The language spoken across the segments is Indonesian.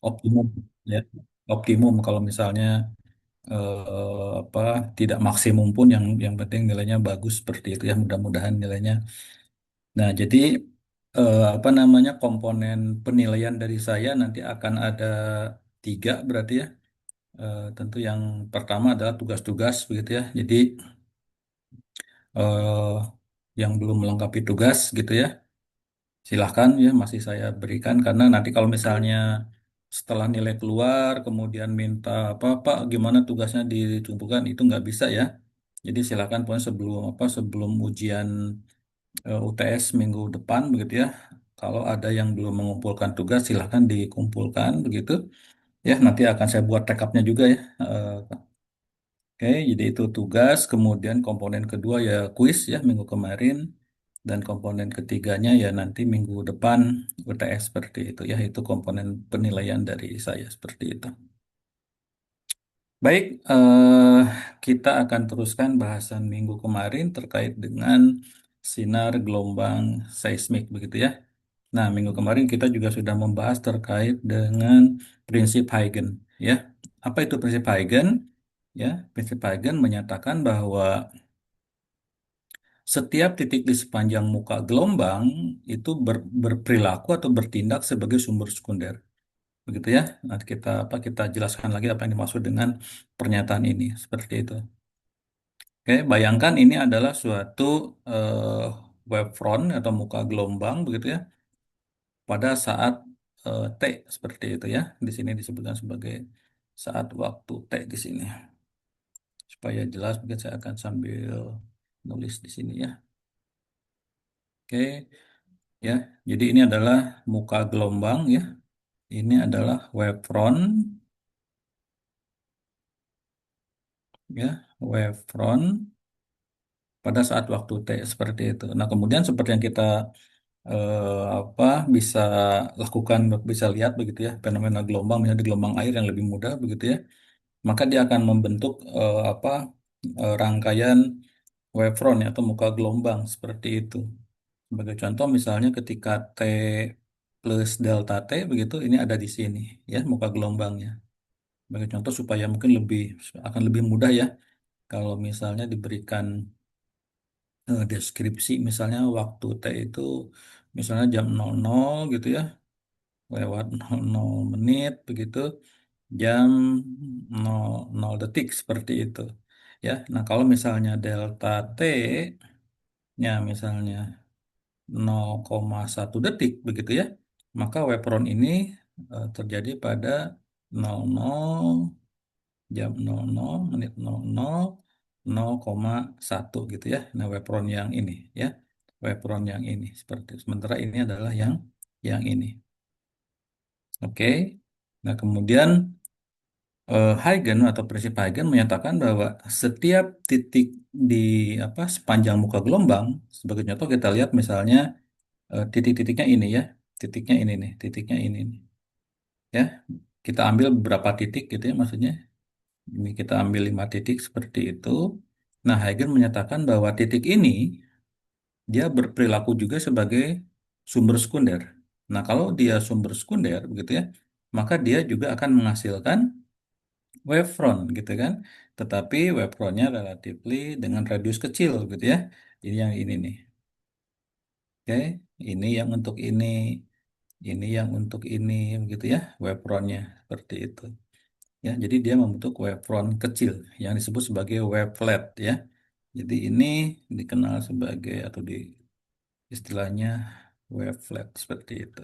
optimum ya. Optimum kalau misalnya apa tidak maksimum pun yang penting nilainya bagus seperti itu ya, mudah-mudahan nilainya. Nah, jadi apa namanya komponen penilaian dari saya nanti akan ada tiga berarti ya. Tentu yang pertama adalah tugas-tugas begitu ya. Jadi eh, yang belum melengkapi tugas gitu ya, silahkan ya masih saya berikan karena nanti kalau misalnya setelah nilai keluar kemudian minta apa Pak gimana tugasnya ditumpukan itu nggak bisa ya. Jadi silakan pokoknya sebelum apa sebelum ujian UTS minggu depan begitu ya. Kalau ada yang belum mengumpulkan tugas silahkan dikumpulkan begitu ya. Nanti akan saya buat rekapnya juga ya. Oke, jadi itu tugas. Kemudian komponen kedua ya kuis ya minggu kemarin. Dan komponen ketiganya ya nanti minggu depan UTS seperti itu ya. Itu komponen penilaian dari saya seperti itu. Baik, kita akan teruskan bahasan minggu kemarin terkait dengan sinar gelombang seismik begitu ya. Nah, minggu kemarin kita juga sudah membahas terkait dengan prinsip Huygens ya. Apa itu prinsip Huygens? Ya, prinsip Huygens menyatakan bahwa setiap titik di sepanjang muka gelombang itu berperilaku atau bertindak sebagai sumber sekunder. Begitu ya. Nanti kita jelaskan lagi apa yang dimaksud dengan pernyataan ini. Seperti itu. Oke, bayangkan ini adalah suatu eh, wavefront atau muka gelombang begitu ya pada saat T seperti itu ya. Di sini disebutkan sebagai saat waktu T di sini. Supaya jelas mungkin saya akan sambil nulis di sini ya. Oke, ya. Jadi ini adalah muka gelombang ya. Ini adalah wavefront ya, wavefront pada saat waktu T seperti itu. Nah, kemudian seperti yang kita apa bisa lakukan bisa lihat begitu ya fenomena gelombang misalnya di gelombang air yang lebih mudah begitu ya maka dia akan membentuk apa rangkaian wavefront ya, atau muka gelombang seperti itu sebagai contoh misalnya ketika T plus delta T begitu ini ada di sini ya muka gelombangnya sebagai contoh supaya mungkin akan lebih mudah ya kalau misalnya diberikan deskripsi misalnya waktu T itu misalnya jam 00 gitu ya lewat 00 menit begitu jam 00 detik seperti itu ya. Nah, kalau misalnya delta T nya misalnya 0,1 detik begitu ya, maka wavefront ini terjadi pada 00 jam 00 menit 00 0,1 gitu ya. Nah, wavefront yang ini ya. Wavefront yang ini seperti sementara ini adalah yang ini. Oke. Nah, kemudian Huygens atau prinsip Huygens menyatakan bahwa setiap titik di apa sepanjang muka gelombang, sebagai contoh kita lihat misalnya titik-titiknya ini ya, titiknya ini nih, titiknya ini nih, ya. Kita ambil beberapa titik gitu ya, maksudnya ini kita ambil 5 titik seperti itu. Nah, Huygens menyatakan bahwa titik ini dia berperilaku juga sebagai sumber sekunder. Nah, kalau dia sumber sekunder begitu ya, maka dia juga akan menghasilkan wavefront gitu kan. Tetapi wavefrontnya relatively dengan radius kecil gitu ya. Ini yang ini nih. Oke, ini yang untuk ini yang untuk ini begitu ya, wavefrontnya seperti itu. Ya, jadi dia membentuk wavefront kecil yang disebut sebagai wavelet ya. Jadi ini dikenal sebagai atau di istilahnya wavelet seperti itu.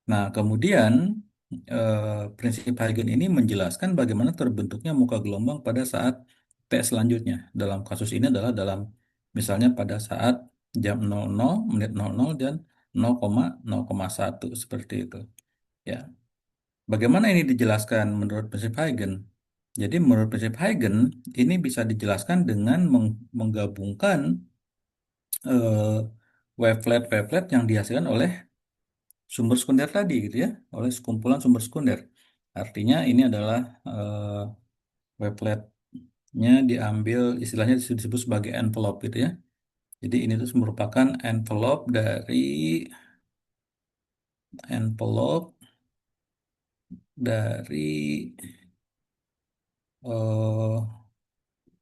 Nah, kemudian prinsip Huygens ini menjelaskan bagaimana terbentuknya muka gelombang pada saat T selanjutnya. Dalam kasus ini adalah dalam misalnya pada saat jam 00 menit 00 dan 0,1 seperti itu. Ya. Bagaimana ini dijelaskan menurut prinsip Huygens? Jadi menurut prinsip Huygens ini bisa dijelaskan dengan menggabungkan eh, wavelet-wavelet yang dihasilkan oleh sumber sekunder tadi gitu ya, oleh sekumpulan sumber sekunder. Artinya ini adalah waveletnya diambil istilahnya disebut sebagai envelope gitu ya. Jadi ini tuh merupakan envelope dari eh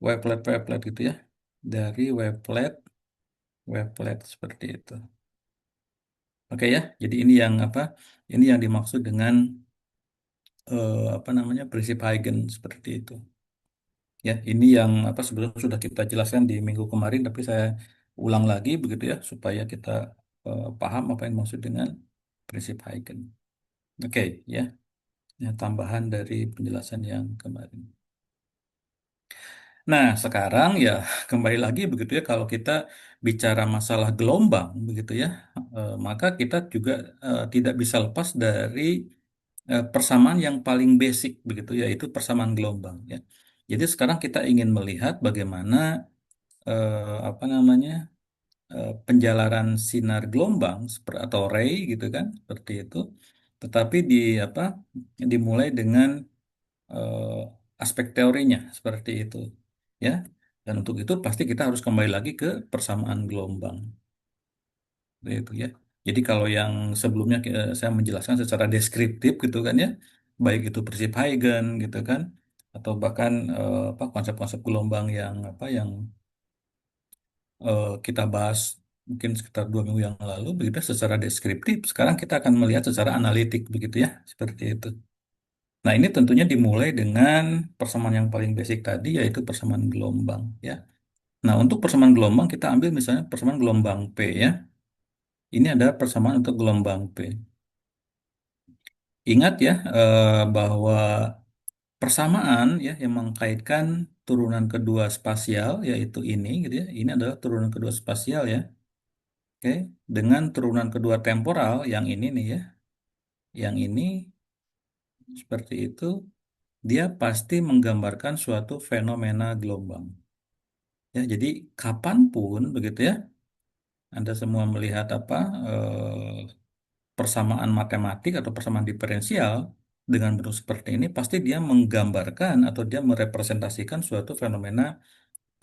wavelet gitu ya. Dari wavelet seperti itu. Oke ya. Jadi ini yang apa? Ini yang dimaksud dengan apa namanya prinsip Huygens seperti itu. Ya, ini yang apa sebetulnya sudah kita jelaskan di minggu kemarin, tapi saya ulang lagi begitu ya supaya kita paham apa yang dimaksud dengan prinsip Huygens. Oke, ya. Ya, tambahan dari penjelasan yang kemarin. Nah, sekarang ya kembali lagi begitu ya kalau kita bicara masalah gelombang begitu ya, maka kita juga tidak bisa lepas dari persamaan yang paling basic begitu yaitu persamaan gelombang ya. Jadi sekarang kita ingin melihat bagaimana apa namanya penjalaran sinar gelombang atau ray gitu kan seperti itu. Tetapi di apa dimulai dengan aspek teorinya seperti itu ya. Dan untuk itu pasti kita harus kembali lagi ke persamaan gelombang seperti itu ya. Jadi kalau yang sebelumnya saya menjelaskan secara deskriptif gitu kan ya, baik itu prinsip Huygens gitu kan, atau bahkan apa konsep-konsep gelombang yang apa yang kita bahas mungkin sekitar 2 minggu yang lalu begitu secara deskriptif. Sekarang kita akan melihat secara analitik begitu ya, seperti itu. Nah, ini tentunya dimulai dengan persamaan yang paling basic tadi, yaitu persamaan gelombang, ya. Nah, untuk persamaan gelombang, kita ambil misalnya persamaan gelombang P, ya. Ini adalah persamaan untuk gelombang P. Ingat ya, bahwa persamaan ya yang mengkaitkan turunan kedua spasial, yaitu ini, gitu ya. Ini adalah turunan kedua spasial, ya. Oke, dengan turunan kedua temporal, yang ini nih ya. Yang ini, seperti itu, dia pasti menggambarkan suatu fenomena gelombang. Ya, jadi kapanpun begitu ya, Anda semua melihat apa persamaan matematik atau persamaan diferensial dengan bentuk seperti ini, pasti dia menggambarkan atau dia merepresentasikan suatu fenomena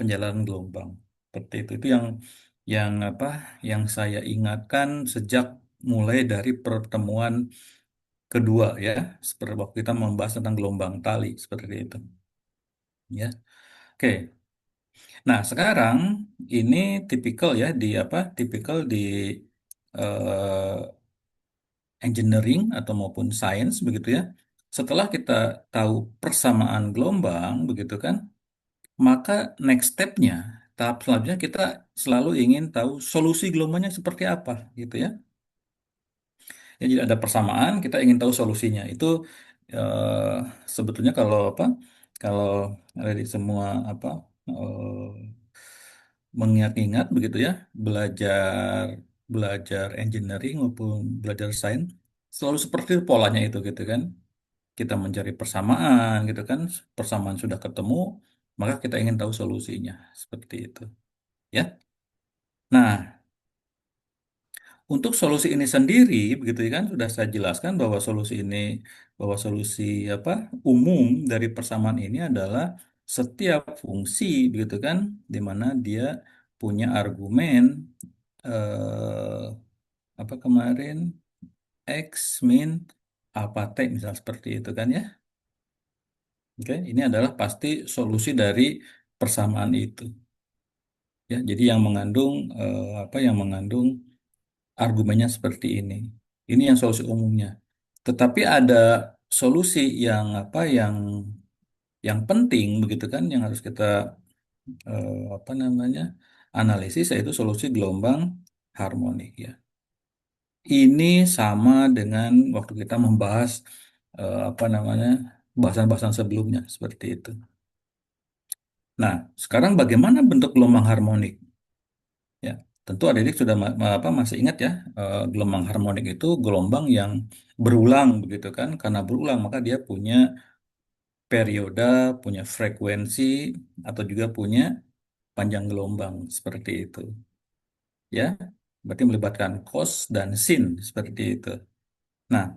penjalanan gelombang. Seperti itu yang apa yang saya ingatkan sejak mulai dari pertemuan kedua ya, seperti waktu kita membahas tentang gelombang tali seperti itu. Ya, oke. Nah, sekarang ini tipikal ya di apa? Tipikal di eh, engineering atau maupun sains begitu ya. Setelah kita tahu persamaan gelombang begitu kan, maka next step-nya, tahap selanjutnya kita selalu ingin tahu solusi gelombangnya seperti apa gitu ya. Ya, jadi ada persamaan, kita ingin tahu solusinya. Itu eh, sebetulnya kalau apa? Kalau dari semua apa? Mengingat-ingat begitu ya, belajar belajar engineering maupun belajar sains selalu seperti itu polanya itu gitu kan. Kita mencari persamaan gitu kan, persamaan sudah ketemu, maka kita ingin tahu solusinya seperti itu. Ya. Nah, untuk solusi ini sendiri begitu kan sudah saya jelaskan bahwa solusi apa umum dari persamaan ini adalah setiap fungsi begitu kan di mana dia punya argumen eh, apa kemarin X min apa T misal seperti itu kan ya. Oke, ini adalah pasti solusi dari persamaan itu. Ya, jadi yang mengandung apa yang mengandung argumennya seperti ini. Ini yang solusi umumnya. Tetapi ada solusi yang apa yang penting begitu kan yang harus kita apa namanya analisis yaitu solusi gelombang harmonik ya. Ini sama dengan waktu kita membahas apa namanya bahasan-bahasan sebelumnya seperti itu. Nah, sekarang bagaimana bentuk gelombang harmonik? Ya, tentu adik-adik sudah apa masih ingat ya, gelombang harmonik itu gelombang yang berulang begitu kan? Karena berulang maka dia punya periode, punya frekuensi atau juga punya panjang gelombang seperti itu. Ya, berarti melibatkan cos dan sin seperti itu. Nah,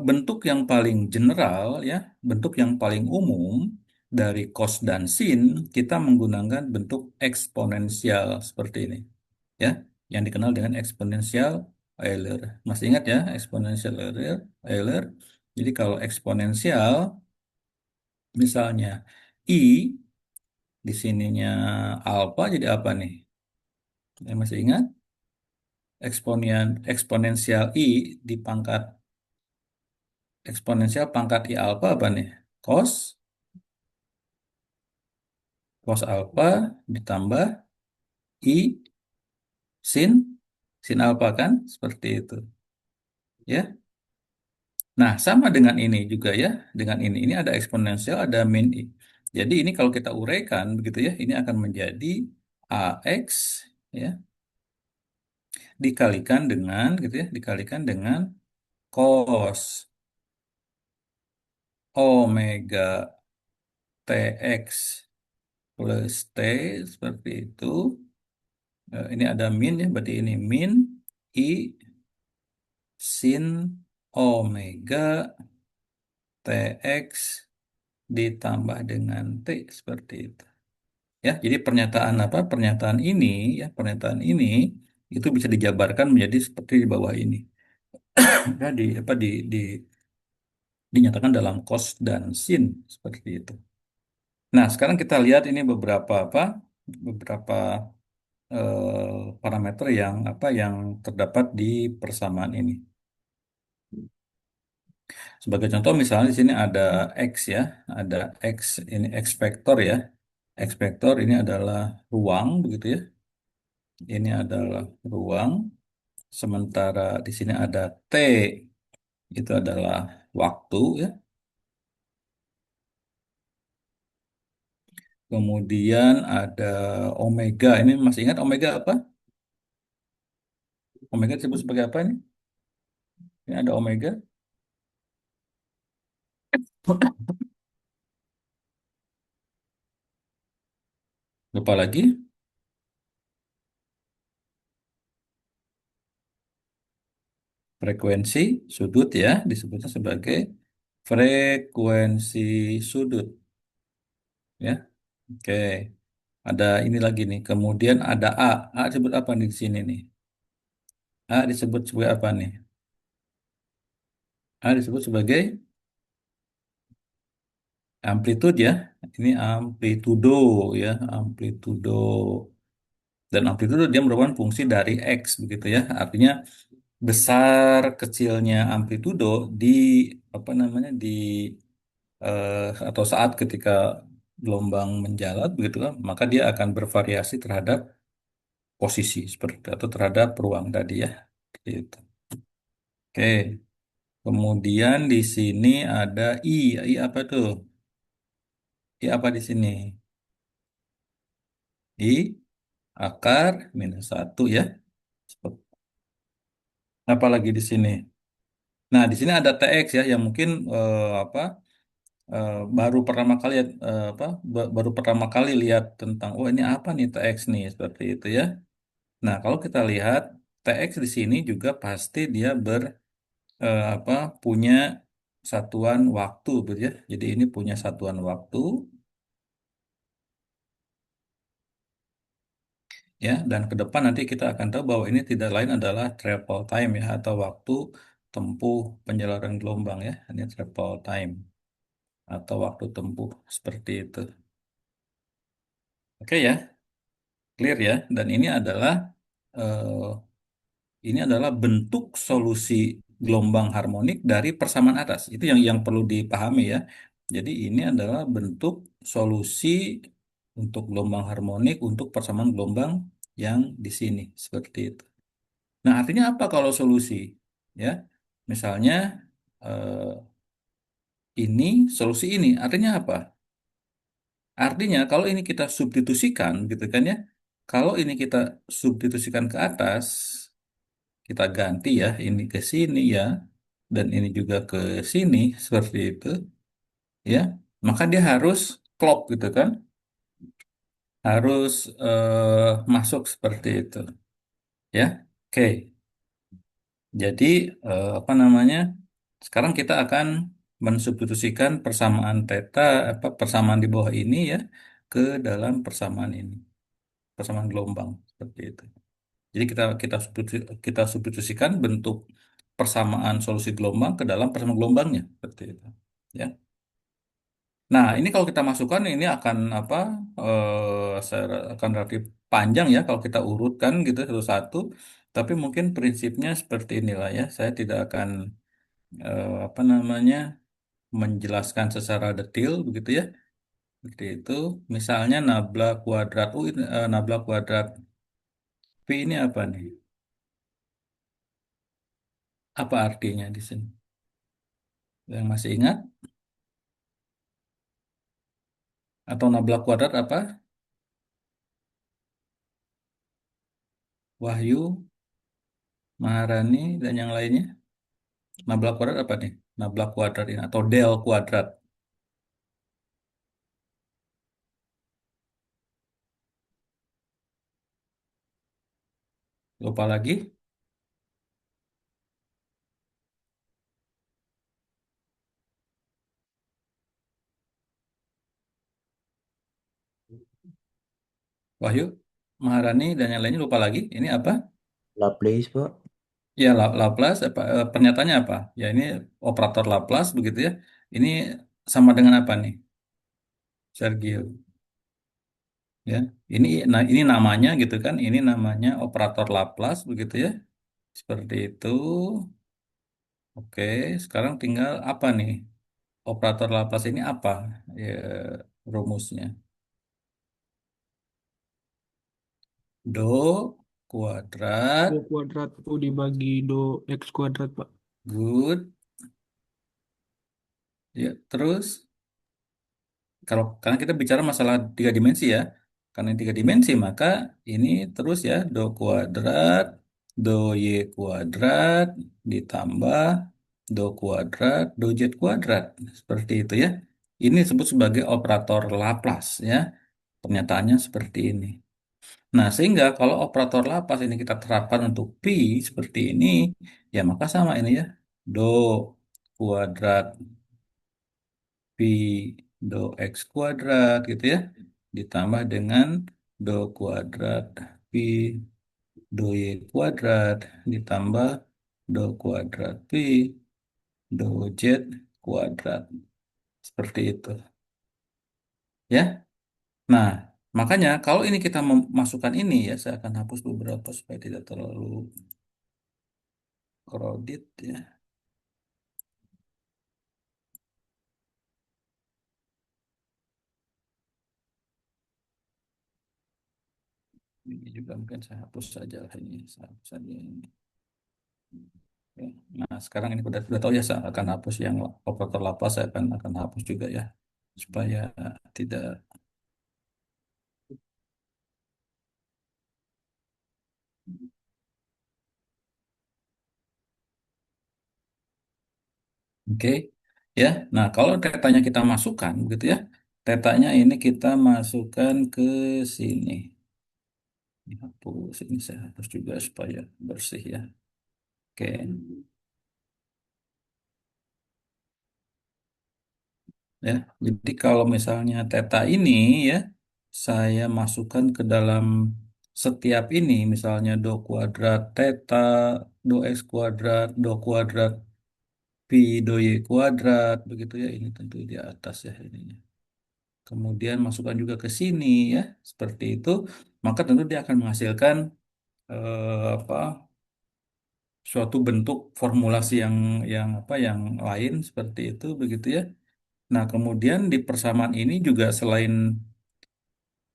bentuk yang paling general ya, bentuk yang paling umum dari cos dan sin kita menggunakan bentuk eksponensial seperti ini. Ya, yang dikenal dengan eksponensial Euler. Masih ingat ya, eksponensial Euler? Euler. Jadi kalau eksponensial, misalnya I di sininya alfa jadi apa nih? Masih ingat? Eksponensial I di pangkat eksponensial pangkat I alfa apa nih? Cos, cos alfa ditambah I sin, sin alfa kan? Seperti itu. Ya. Nah, sama dengan ini juga ya. Dengan ini ada eksponensial, ada min I. Jadi ini kalau kita uraikan begitu ya, ini akan menjadi AX ya, dikalikan dengan gitu ya, dikalikan dengan cos omega TX plus T seperti itu. Ini ada min ya, berarti ini min I sin omega TX ditambah dengan T seperti itu. Ya, jadi pernyataan apa? Pernyataan ini ya, pernyataan ini itu bisa dijabarkan menjadi seperti di bawah ini. Ya, dinyatakan dalam cos dan sin seperti itu. Nah, sekarang kita lihat ini beberapa apa? Beberapa parameter yang apa yang terdapat di persamaan ini. Sebagai contoh misalnya di sini ada x ya, ada x ini x vektor ya. X vektor ini adalah ruang begitu ya. Ini adalah ruang. Sementara di sini ada T, itu adalah waktu ya. Kemudian ada omega. Ini masih ingat omega apa? Omega disebut sebagai apa ini? Ini ada omega. Lupa lagi. Frekuensi sudut ya. Disebutnya sebagai frekuensi sudut ya. Oke. Ada ini lagi nih. Kemudian ada A. A disebut apa nih di sini nih? A disebut sebagai apa nih? A disebut sebagai amplitude ya. Ini amplitudo ya, amplitudo. Dan amplitudo dia merupakan fungsi dari X begitu ya. Artinya besar kecilnya amplitudo di apa namanya di atau saat ketika gelombang menjalar begitu kan, maka dia akan bervariasi terhadap posisi seperti itu, atau terhadap ruang tadi ya. Gitu. Oke. Kemudian di sini ada I. I apa tuh? I apa di sini? I akar minus satu ya. Apalagi di sini. Nah, di sini ada TX ya yang mungkin apa baru pertama kali baru pertama kali lihat tentang oh ini apa nih TX nih seperti itu ya. Nah, kalau kita lihat TX di sini juga pasti dia apa punya satuan waktu gitu ya. Jadi ini punya satuan waktu ya, dan ke depan nanti kita akan tahu bahwa ini tidak lain adalah travel time ya, atau waktu tempuh penjalanan gelombang ya. Ini travel time atau waktu tempuh seperti itu. Oke ya, clear ya. Dan ini adalah bentuk solusi gelombang harmonik dari persamaan atas. Itu yang perlu dipahami ya. Jadi ini adalah bentuk solusi untuk gelombang harmonik untuk persamaan gelombang yang di sini seperti itu. Nah, artinya apa kalau solusi? Ya, misalnya eh, ini solusi ini artinya apa? Artinya kalau ini kita substitusikan gitu kan ya. Kalau ini kita substitusikan ke atas, kita ganti ya ini ke sini ya dan ini juga ke sini seperti itu ya. Maka dia harus klop gitu kan. Harus masuk seperti itu ya. Oke. Jadi apa namanya? Sekarang kita akan mensubstitusikan persamaan theta apa persamaan di bawah ini ya ke dalam persamaan ini, persamaan gelombang seperti itu. Jadi kita substitusikan bentuk persamaan solusi gelombang ke dalam persamaan gelombangnya seperti itu. Ya. Nah, ini kalau kita masukkan ini akan apa? Akan relatif panjang ya kalau kita urutkan gitu satu-satu. Tapi mungkin prinsipnya seperti inilah ya. Saya tidak akan apa namanya menjelaskan secara detail begitu ya. Seperti itu. Misalnya nabla kuadrat U, nabla kuadrat P ini apa nih? Apa artinya di sini? Yang masih ingat? Atau nabla kuadrat apa? Wahyu, Maharani, dan yang lainnya? Nabla kuadrat apa nih? Nabla kuadrat ini atau del kuadrat. Lupa lagi? Wahyu, Maharani, dan yang lainnya lupa lagi. Ini apa? Laplace, Pak. Ya, Laplace. Apa, pernyataannya apa? Ya, ini operator Laplace begitu ya. Ini sama dengan apa nih? Sergio. Ya, ini namanya gitu kan? Ini namanya operator Laplace begitu ya. Seperti itu. Oke, sekarang tinggal apa nih? Operator Laplace ini apa? Ya, rumusnya. Do Do kuadrat, kuadrat U dibagi do X kuadrat, Pak. good. Ya, terus kalau karena kita bicara masalah tiga dimensi ya. Karena tiga dimensi maka ini terus ya do kuadrat, do y kuadrat ditambah do kuadrat, do z kuadrat. Seperti itu ya. Ini disebut sebagai operator Laplace ya. Pernyataannya seperti ini. Nah, sehingga kalau operator Laplace ini kita terapkan untuk pi seperti ini, ya maka sama ini ya. Do kuadrat pi do x kuadrat gitu ya. Ditambah dengan do kuadrat pi do y kuadrat ditambah do kuadrat pi do z kuadrat. Seperti itu. Ya. Nah, makanya kalau ini kita memasukkan ini ya, saya akan hapus beberapa supaya tidak terlalu crowded ya. Ini juga mungkin saya hapus saja lah ini. Saya hapus saja ini. Ya. Nah, sekarang ini udah tahu ya, saya akan hapus yang operator lapas, saya akan hapus juga ya. Supaya tidak, oke. Ya, nah kalau tetanya kita masukkan, begitu ya. Tetanya ini kita masukkan ke sini. Ini hapus, ini saya hapus juga supaya bersih ya. Oke. Ya, jadi kalau misalnya theta ini ya, saya masukkan ke dalam setiap ini, misalnya do kuadrat theta, do x kuadrat, do kuadrat pi, do y kuadrat, begitu ya, ini tentu di atas ya ininya. Kemudian masukkan juga ke sini ya, seperti itu, maka tentu dia akan menghasilkan apa suatu bentuk formulasi yang apa yang lain seperti itu, begitu ya. Nah, kemudian di persamaan ini juga selain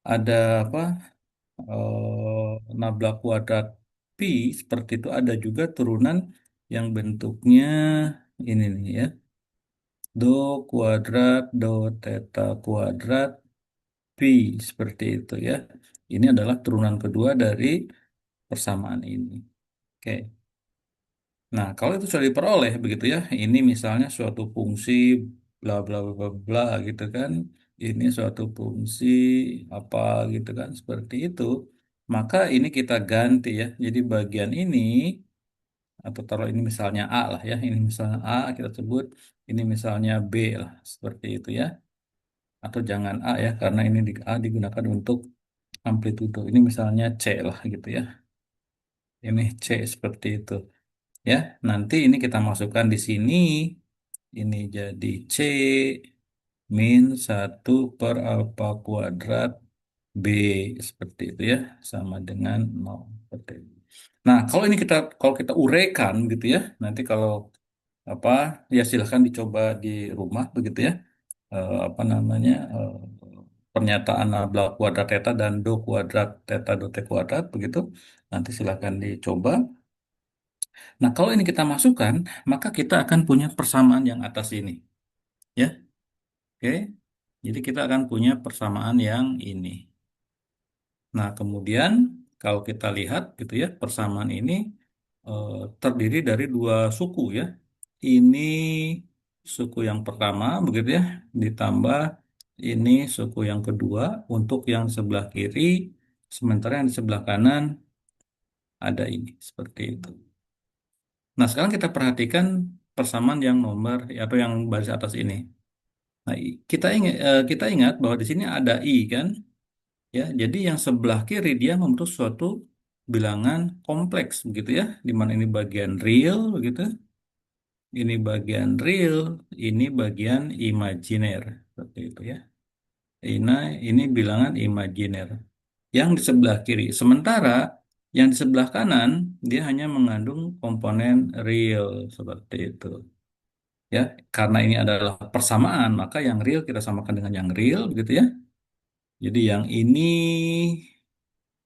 ada apa nabla kuadrat pi seperti itu ada juga turunan yang bentuknya ini nih ya do kuadrat do theta kuadrat pi seperti itu ya. Ini adalah turunan kedua dari persamaan ini. Oke. Nah, kalau itu sudah diperoleh begitu ya, ini misalnya suatu fungsi bla bla bla bla gitu kan, ini suatu fungsi apa gitu kan, seperti itu. Maka ini kita ganti ya. Jadi bagian ini atau taruh ini misalnya A lah ya, ini misalnya A kita sebut, ini misalnya B lah, seperti itu ya. Atau jangan A ya, karena ini A digunakan untuk amplitudo. Ini misalnya C lah gitu ya. Ini C seperti itu. Ya, nanti ini kita masukkan di sini. Ini jadi C min 1/alfa kuadrat B seperti itu ya, sama dengan 0. Seperti itu. Nah, kalau kita uraikan gitu ya, nanti kalau apa ya silahkan dicoba di rumah begitu ya. Apa namanya pernyataan bla kuadrat theta dan do kuadrat theta do t kuadrat begitu. Nanti silahkan dicoba. Nah, kalau ini kita masukkan, maka kita akan punya persamaan yang atas ini, ya. Oke. Jadi kita akan punya persamaan yang ini. Nah, kemudian kalau kita lihat gitu ya, persamaan ini eh, terdiri dari dua suku ya. Ini suku yang pertama begitu ya, ditambah ini suku yang kedua untuk yang sebelah kiri, sementara yang di sebelah kanan ada ini seperti itu. Nah, sekarang kita perhatikan persamaan yang nomor atau yang baris atas ini. Nah, kita ingat bahwa di sini ada i kan, ya. Jadi yang sebelah kiri dia membentuk suatu bilangan kompleks begitu ya, di mana ini bagian real begitu, ini bagian real, ini bagian imajiner seperti itu ya. Ini ini bilangan imajiner yang di sebelah kiri. Sementara yang di sebelah kanan dia hanya mengandung komponen real seperti itu. Ya, karena ini adalah persamaan, maka yang real kita samakan dengan yang real, begitu ya. Jadi yang ini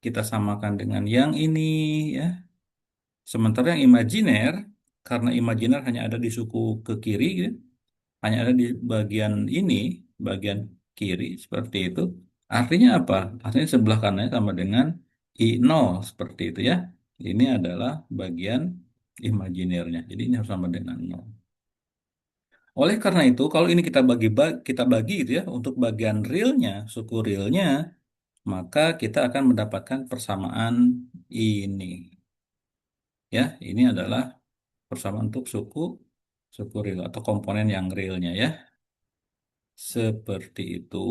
kita samakan dengan yang ini, ya. Sementara yang imajiner, karena imajiner hanya ada di suku ke kiri, ya, hanya ada di bagian ini, bagian kiri, seperti itu. Artinya apa? Artinya sebelah kanannya sama dengan I0, seperti itu ya. Ini adalah bagian imajinernya. Jadi ini harus sama dengan 0. Oleh karena itu, kalau ini kita bagi gitu ya untuk bagian realnya, suku realnya, maka kita akan mendapatkan persamaan ini. Ya, ini adalah persamaan untuk suku real atau komponen yang realnya ya. Seperti itu.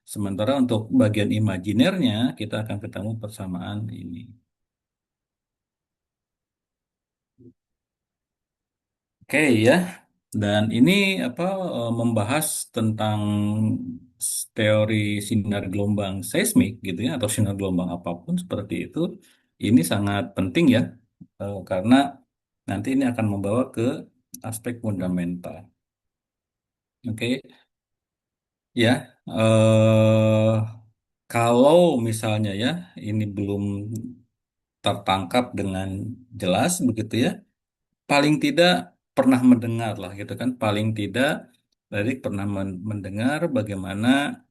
Sementara untuk bagian imajinernya, kita akan ketemu persamaan ini. Oke ya. Dan ini apa membahas tentang teori sinar gelombang seismik gitu ya atau sinar gelombang apapun seperti itu. Ini sangat penting ya karena nanti ini akan membawa ke aspek fundamental. Oke. Ya. Kalau misalnya ya ini belum tertangkap dengan jelas begitu ya, paling tidak pernah mendengar lah gitu kan, paling tidak dari pernah mendengar bagaimana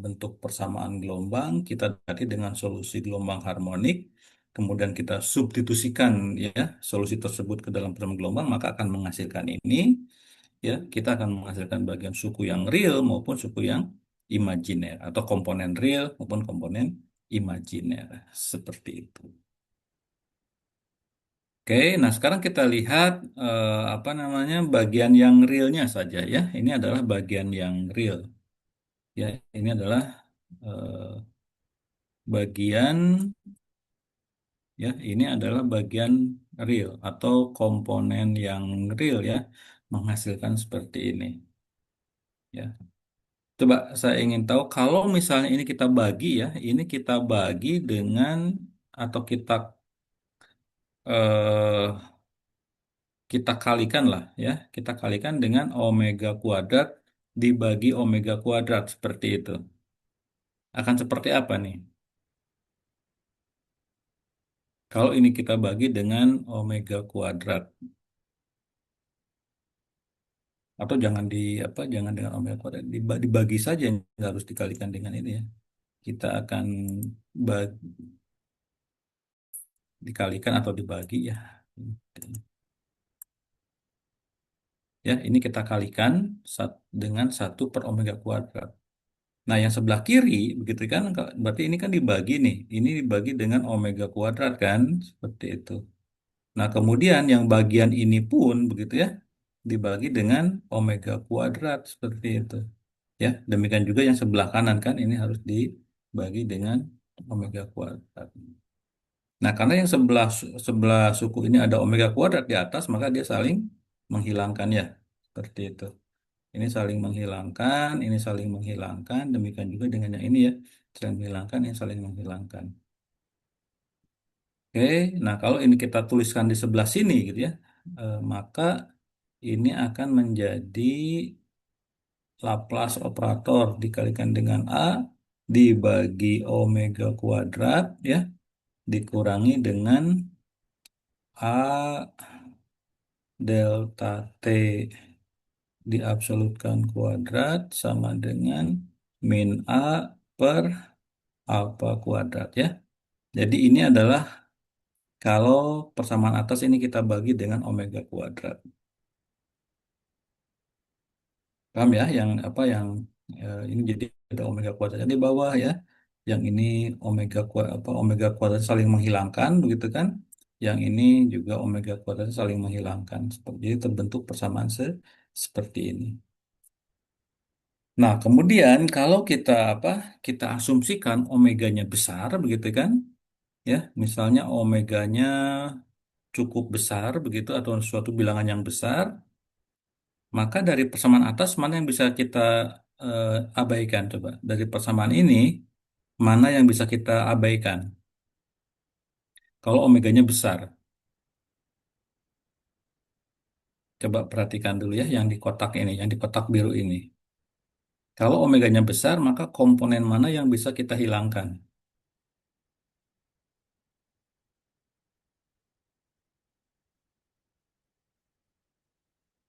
bentuk persamaan gelombang kita tadi dengan solusi gelombang harmonik, kemudian kita substitusikan ya solusi tersebut ke dalam persamaan gelombang, maka akan menghasilkan ini ya, kita akan menghasilkan bagian suku yang real maupun suku yang imajiner atau komponen real maupun komponen imajiner seperti itu. Oke, nah sekarang kita lihat apa namanya bagian yang realnya saja ya. Ini adalah bagian yang real. Ya, ini adalah eh, bagian ya, ini adalah bagian real atau komponen yang real ya, menghasilkan seperti ini. Ya, coba saya ingin tahu kalau misalnya ini kita bagi ya, ini kita bagi dengan atau eh, kita kalikan lah ya, kita kalikan dengan omega kuadrat dibagi omega kuadrat seperti itu. Akan seperti apa nih? Kalau ini kita bagi dengan omega kuadrat atau jangan di apa jangan dengan omega kuadrat dibagi saja nggak harus dikalikan dengan ini ya. Kita akan dikalikan atau dibagi ya. Ya, ini kita kalikan dengan 1/omega kuadrat. Nah, yang sebelah kiri, begitu kan, berarti ini kan dibagi nih. Ini dibagi dengan omega kuadrat kan, seperti itu. Nah, kemudian yang bagian ini pun, begitu ya, dibagi dengan omega kuadrat, seperti itu. Ya, demikian juga yang sebelah kanan kan, ini harus dibagi dengan omega kuadrat. Nah, karena yang sebelah sebelah suku ini ada omega kuadrat di atas, maka dia saling menghilangkan ya. Seperti itu. Ini saling menghilangkan, ini saling menghilangkan, demikian juga dengan yang ini ya. Saling menghilangkan, ini saling menghilangkan. Oke, nah kalau ini kita tuliskan di sebelah sini gitu ya, maka ini akan menjadi Laplace operator dikalikan dengan A dibagi omega kuadrat ya, dikurangi dengan A delta T diabsolutkan kuadrat sama dengan min A per alfa kuadrat ya. Jadi ini adalah kalau persamaan atas ini kita bagi dengan omega kuadrat. Paham ya? Yang apa yang ini jadi ada omega kuadratnya di bawah ya. Yang ini omega kuadrat saling menghilangkan begitu kan? Yang ini juga omega kuadrat saling menghilangkan. Jadi terbentuk persamaan seperti ini. Nah, kemudian kalau kita kita asumsikan omeganya besar begitu kan? Ya, misalnya omeganya cukup besar begitu atau suatu bilangan yang besar, maka dari persamaan atas mana yang bisa kita abaikan coba? Dari persamaan ini mana yang bisa kita abaikan? Kalau omeganya besar, coba perhatikan dulu ya yang di kotak ini, yang di kotak biru ini. Kalau omeganya besar, maka komponen mana yang bisa kita hilangkan?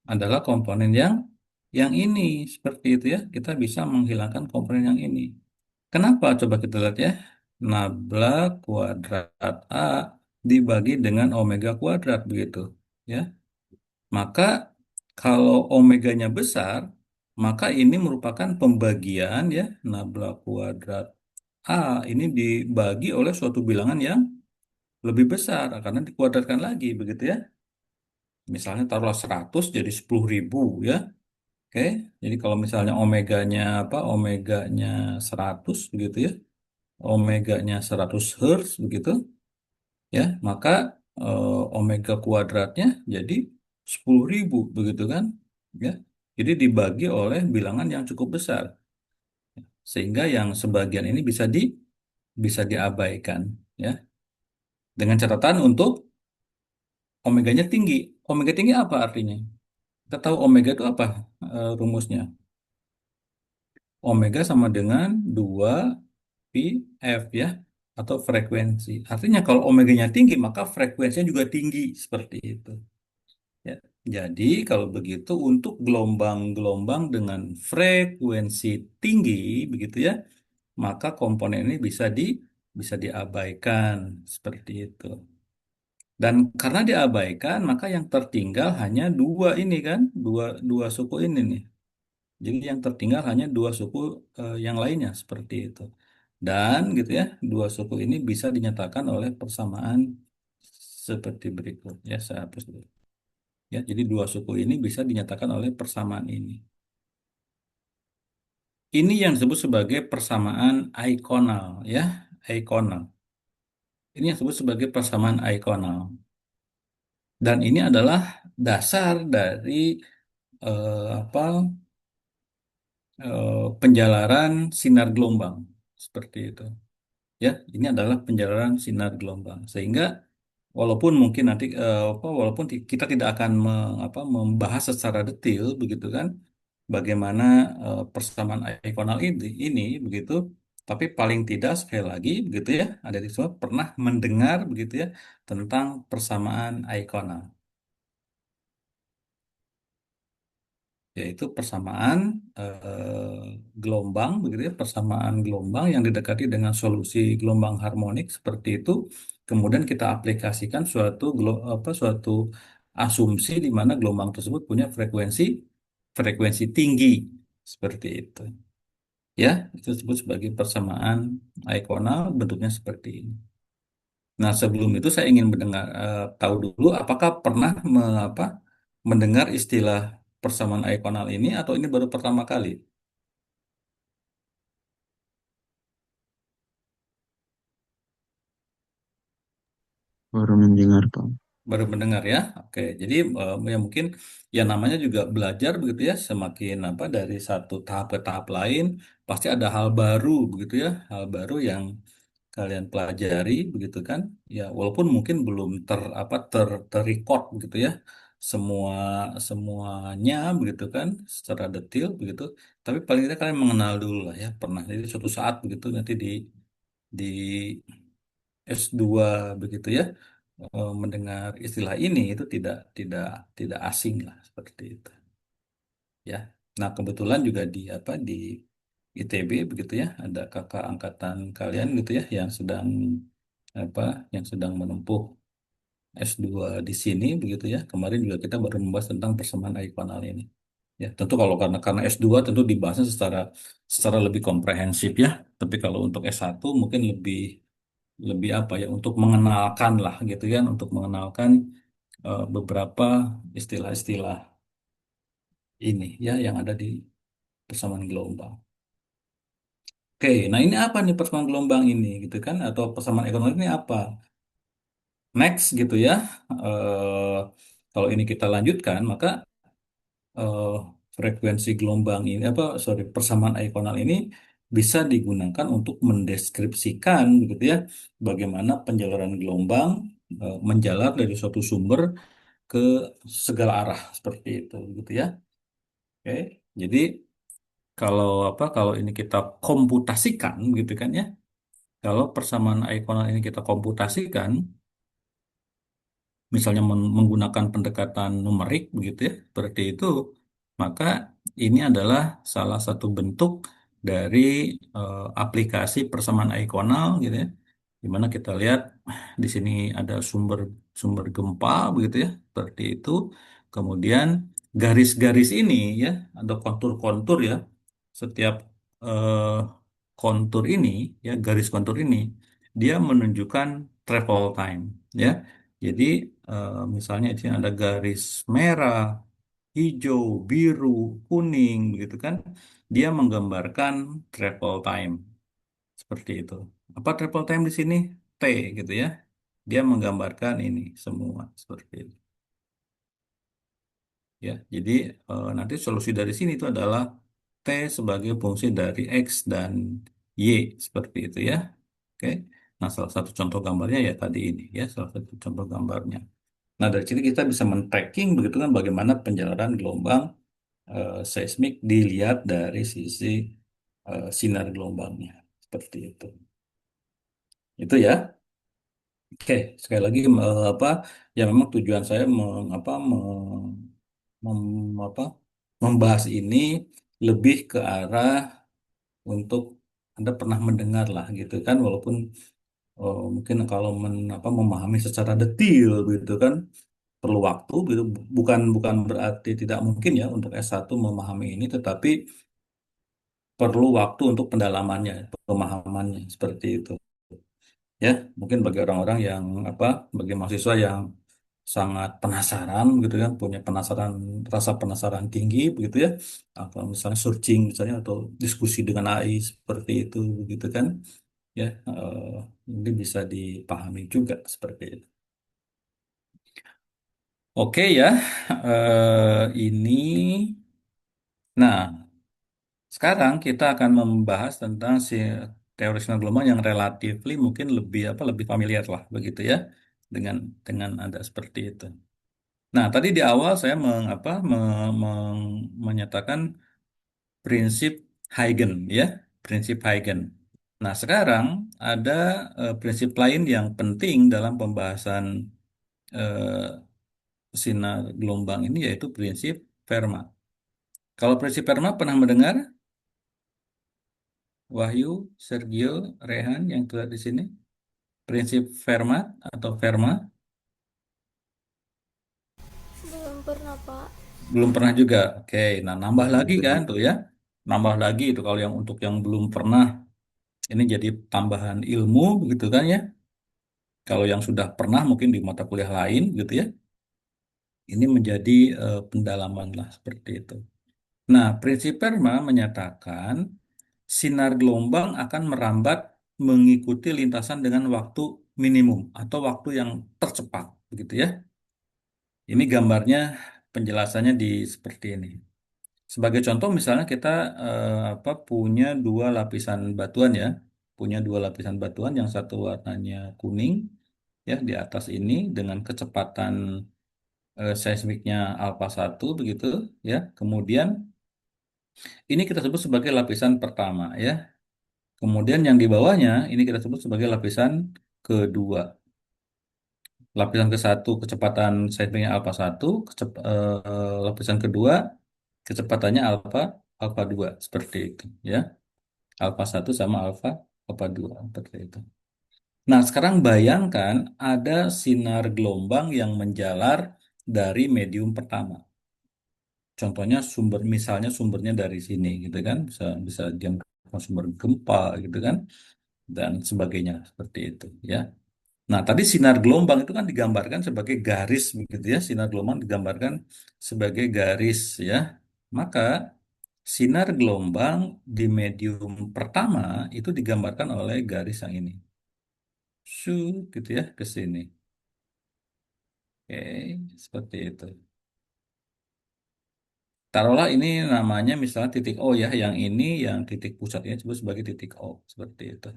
Adalah komponen yang ini seperti itu ya. Kita bisa menghilangkan komponen yang ini. Kenapa? Coba kita lihat ya. Nabla kuadrat A dibagi dengan omega kuadrat begitu. Ya. Maka kalau omeganya besar, maka ini merupakan pembagian ya. Nabla kuadrat A ini dibagi oleh suatu bilangan yang lebih besar karena dikuadratkan lagi begitu ya. Misalnya taruhlah 100 jadi 10.000 ya. Oke, jadi kalau misalnya omeganya Omeganya 100 begitu ya. Omeganya 100 Hz begitu ya, maka omega kuadratnya jadi 10.000 begitu kan ya. Jadi dibagi oleh bilangan yang cukup besar sehingga yang sebagian ini bisa diabaikan ya. Dengan catatan untuk omeganya tinggi. Omega tinggi apa artinya? Kita tahu omega itu apa rumusnya? Omega sama dengan 2 pi f ya atau frekuensi. Artinya kalau omeganya tinggi maka frekuensinya juga tinggi seperti itu. Ya. Jadi kalau begitu untuk gelombang-gelombang dengan frekuensi tinggi begitu ya, maka komponen ini bisa diabaikan seperti itu. Dan karena diabaikan, maka yang tertinggal hanya dua ini kan, dua dua suku ini nih. Jadi yang tertinggal hanya dua suku yang lainnya seperti itu. Dan gitu ya, dua suku ini bisa dinyatakan oleh persamaan seperti berikut. Ya, saya hapus dulu. Ya, jadi dua suku ini bisa dinyatakan oleh persamaan ini. Ini yang disebut sebagai persamaan ikonal, ya, ikonal. Ini yang disebut sebagai persamaan ikonal. Dan ini adalah dasar dari apa penjalaran sinar gelombang seperti itu. Ya, ini adalah penjalaran sinar gelombang. Sehingga walaupun mungkin nanti walaupun kita tidak akan membahas secara detail begitu kan bagaimana persamaan ikonal ini begitu, tapi paling tidak sekali lagi begitu ya, ada di semua pernah mendengar begitu ya tentang persamaan ikonal, yaitu persamaan gelombang begitu ya, persamaan gelombang yang didekati dengan solusi gelombang harmonik seperti itu, kemudian kita aplikasikan suatu asumsi di mana gelombang tersebut punya frekuensi frekuensi tinggi seperti itu. Ya, itu disebut sebagai persamaan ikonal, bentuknya seperti ini. Nah, sebelum itu saya ingin tahu dulu apakah pernah mendengar istilah persamaan ikonal ini atau ini baru pertama kali? Baru mendengar, Pak. Baru mendengar ya. Oke, jadi ya mungkin ya namanya juga belajar begitu ya. Semakin apa dari satu tahap ke tahap lain pasti ada hal baru begitu ya, hal baru yang kalian pelajari begitu kan. Ya walaupun mungkin belum terrecord begitu ya. Semua semuanya begitu kan secara detail begitu. Tapi paling tidak kalian mengenal dulu lah ya. Pernah jadi suatu saat begitu nanti di S2 begitu ya mendengar istilah ini itu tidak tidak asing lah seperti itu ya. Nah, kebetulan juga di apa di ITB begitu ya ada kakak angkatan kalian gitu ya apa yang sedang menempuh S2 di sini begitu ya. Kemarin juga kita baru membahas tentang persamaan akonal ini. Ya, tentu kalau karena S2 tentu dibahasnya secara secara lebih komprehensif ya. Tapi kalau untuk S1 mungkin lebih lebih apa ya untuk mengenalkan lah gitu kan untuk mengenalkan beberapa istilah-istilah ini ya yang ada di persamaan gelombang. Oke, nah ini apa nih persamaan gelombang ini gitu kan atau persamaan ekonomi ini apa? Next gitu ya. Eh, Kalau ini kita lanjutkan maka eh, frekuensi gelombang ini apa sorry persamaan akonal ini bisa digunakan untuk mendeskripsikan gitu ya bagaimana penjaluran gelombang menjalar dari suatu sumber ke segala arah seperti itu gitu ya. Oke, jadi kalau ini kita komputasikan gitu kan ya, kalau persamaan akonal ini kita komputasikan, misalnya menggunakan pendekatan numerik begitu ya, seperti itu, maka ini adalah salah satu bentuk dari aplikasi persamaan akonal gitu ya, di mana kita lihat di sini ada sumber sumber gempa begitu ya, seperti itu. Kemudian garis-garis ini ya, ada kontur-kontur ya, setiap eh, kontur ini ya, garis kontur ini dia menunjukkan travel time ya. Jadi misalnya di sini ada garis merah, hijau, biru, kuning begitu kan. Dia menggambarkan travel time seperti itu. Apa travel time di sini? T gitu ya. Dia menggambarkan ini semua seperti itu. Ya, jadi nanti solusi dari sini itu adalah T sebagai fungsi dari X dan Y seperti itu ya. Oke. Nah, salah satu contoh gambarnya ya tadi ini ya, salah satu contoh gambarnya. Nah, dari sini kita bisa men-tracking begitu kan bagaimana penjalanan gelombang seismik dilihat dari sisi sinar gelombangnya. Seperti itu. Itu ya. Oke, sekali lagi apa ya memang tujuan saya apa, membahas ini lebih ke arah untuk Anda pernah mendengar lah gitu kan walaupun mungkin kalau memahami secara detail gitu kan perlu waktu gitu bukan bukan berarti tidak mungkin ya untuk S1 memahami ini tetapi perlu waktu untuk pendalamannya pemahamannya seperti itu ya mungkin bagi orang-orang yang bagi mahasiswa yang sangat penasaran gitu kan punya penasaran rasa penasaran tinggi begitu ya atau misalnya searching misalnya atau diskusi dengan AI seperti itu begitu kan ya ini bisa dipahami juga seperti itu. Oke ya ini nah sekarang kita akan membahas tentang si teori sinar gelombang yang relatifly mungkin lebih familiar lah begitu ya dengan ada seperti itu. Nah, tadi di awal saya menyatakan prinsip Huygens ya, prinsip Huygens. Nah, sekarang ada prinsip lain yang penting dalam pembahasan eh, sinar gelombang ini yaitu prinsip Fermat. Kalau prinsip Fermat pernah mendengar Wahyu, Sergio, Rehan yang telah di sini? Prinsip Fermat atau Fermat? Belum pernah, Pak. Belum pernah juga. Oke, nah nambah lagi Belum kan pernah. tuh ya. Nambah lagi itu kalau yang untuk yang belum pernah ini jadi tambahan ilmu begitu kan ya. Kalau yang sudah pernah mungkin di mata kuliah lain gitu ya. Ini menjadi pendalaman lah seperti itu. Nah, prinsip Fermat menyatakan sinar gelombang akan merambat mengikuti lintasan dengan waktu minimum atau waktu yang tercepat, begitu ya. Ini gambarnya, penjelasannya di seperti ini. Sebagai contoh, misalnya kita punya dua lapisan batuan ya, punya dua lapisan batuan, yang satu warnanya kuning ya di atas ini dengan kecepatan seismiknya alfa 1 begitu ya. Kemudian ini kita sebut sebagai lapisan pertama ya. Kemudian yang di bawahnya ini kita sebut sebagai lapisan kedua. Lapisan ke satu kecepatan seismiknya alfa 1, lapisan kedua kecepatannya alfa alfa 2 seperti itu ya. Alfa 1 sama alfa alfa 2 seperti itu. Nah, sekarang bayangkan ada sinar gelombang yang menjalar dari medium pertama. Contohnya misalnya sumbernya dari sini gitu kan, bisa bisa dia sumber gempa gitu kan, dan sebagainya seperti itu ya. Nah, tadi sinar gelombang itu kan digambarkan sebagai garis begitu ya. Sinar gelombang digambarkan sebagai garis ya. Maka sinar gelombang di medium pertama itu digambarkan oleh garis yang ini. Gitu ya ke sini. Oke, seperti itu. Taruhlah ini namanya misalnya titik O ya, yang ini yang titik pusat ini disebut sebagai titik O, seperti itu.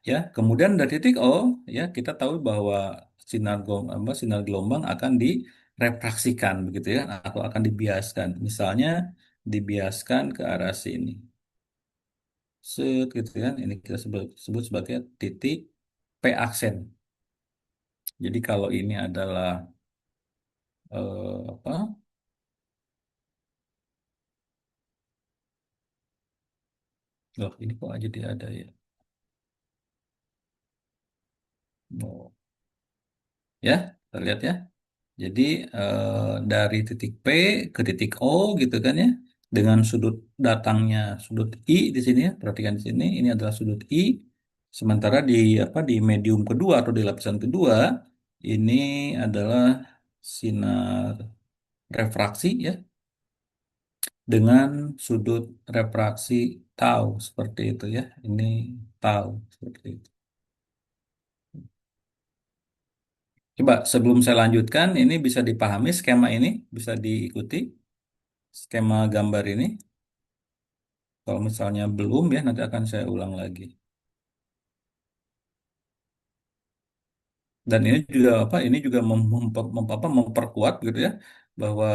Ya, kemudian dari titik O ya kita tahu bahwa sinar gelombang akan direfraksikan begitu ya, atau akan dibiaskan. Misalnya dibiaskan ke arah sini. Gitu kan. Ini kita sebut sebagai titik P aksen. Jadi kalau ini adalah apa? Loh, ini kok aja dia ada ya. Oh, ya, kita lihat ya. Jadi dari titik P ke titik O gitu kan ya, dengan sudut datangnya sudut I di sini ya, perhatikan di sini, ini adalah sudut I. Sementara di medium kedua atau di lapisan kedua ini adalah sinar refraksi ya, dengan sudut refraksi tau seperti itu ya. Ini tau seperti itu. Coba sebelum saya lanjutkan, ini bisa dipahami skema ini, bisa diikuti skema gambar ini. Kalau misalnya belum ya, nanti akan saya ulang lagi. Dan ini juga Ini juga memperkuat gitu ya, bahwa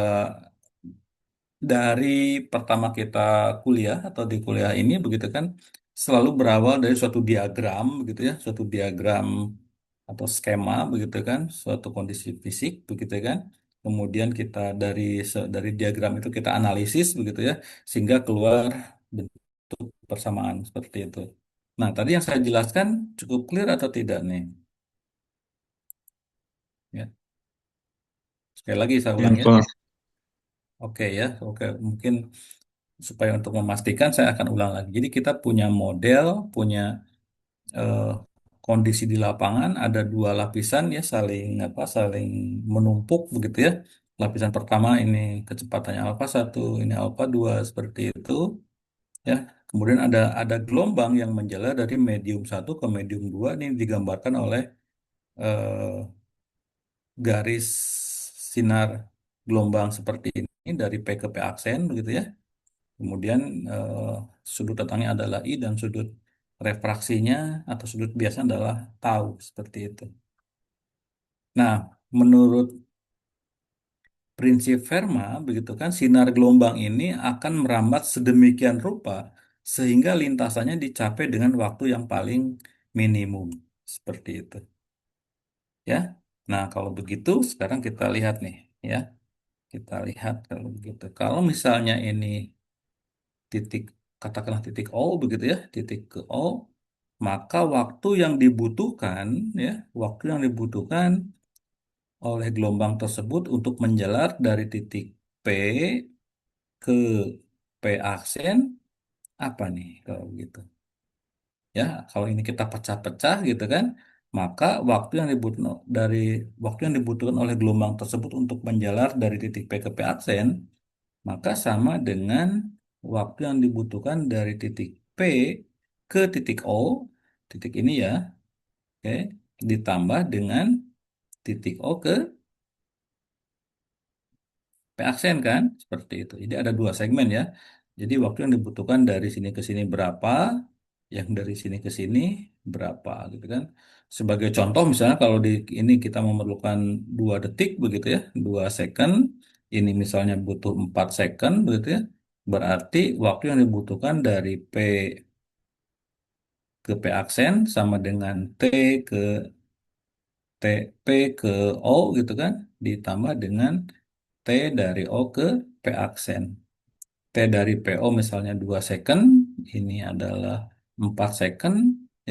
dari pertama kita kuliah atau di kuliah ini begitu kan, selalu berawal dari suatu diagram begitu ya, suatu diagram atau skema begitu kan, suatu kondisi fisik begitu kan. Kemudian kita dari diagram itu kita analisis begitu ya, sehingga keluar bentuk persamaan seperti itu. Nah, tadi yang saya jelaskan cukup clear atau tidak nih? Ya, sekali lagi saya Ya, ulang ya. Pak. Oke ya, oke. Mungkin supaya untuk memastikan saya akan ulang lagi. Jadi kita punya model, punya eh, kondisi di lapangan, ada dua lapisan ya, saling menumpuk begitu ya. Lapisan pertama ini kecepatannya alfa 1, ini alfa 2 seperti itu ya. Kemudian ada gelombang yang menjalar dari medium satu ke medium 2, ini digambarkan oleh eh, garis sinar gelombang seperti ini dari P ke P aksen begitu ya. Kemudian eh, sudut datangnya adalah I dan sudut refraksinya atau sudut biasanya adalah tau seperti itu. Nah, menurut prinsip Fermat begitu kan, sinar gelombang ini akan merambat sedemikian rupa sehingga lintasannya dicapai dengan waktu yang paling minimum seperti itu ya. Nah, kalau begitu sekarang kita lihat nih ya. Kita lihat kalau begitu. Kalau misalnya ini titik, katakanlah titik O begitu ya, titik ke O, maka ya, waktu yang dibutuhkan oleh gelombang tersebut untuk menjalar dari titik P ke P aksen apa nih kalau gitu? Ya, kalau ini kita pecah-pecah gitu kan, maka dari waktu yang dibutuhkan oleh gelombang tersebut untuk menjalar dari titik P ke P aksen maka sama dengan waktu yang dibutuhkan dari titik P ke titik O, titik ini ya, Oke, ditambah dengan titik O ke P aksen kan, seperti itu. Jadi ada dua segmen ya. Jadi waktu yang dibutuhkan dari sini ke sini berapa, yang dari sini ke sini berapa, gitu kan. Sebagai contoh misalnya kalau di ini kita memerlukan 2 detik begitu ya, 2 second. Ini misalnya butuh 4 second begitu ya. Berarti waktu yang dibutuhkan dari P ke P aksen sama dengan ke T P ke O gitu kan, ditambah dengan T dari O ke P aksen. T dari PO misalnya 2 second, ini adalah 4 second,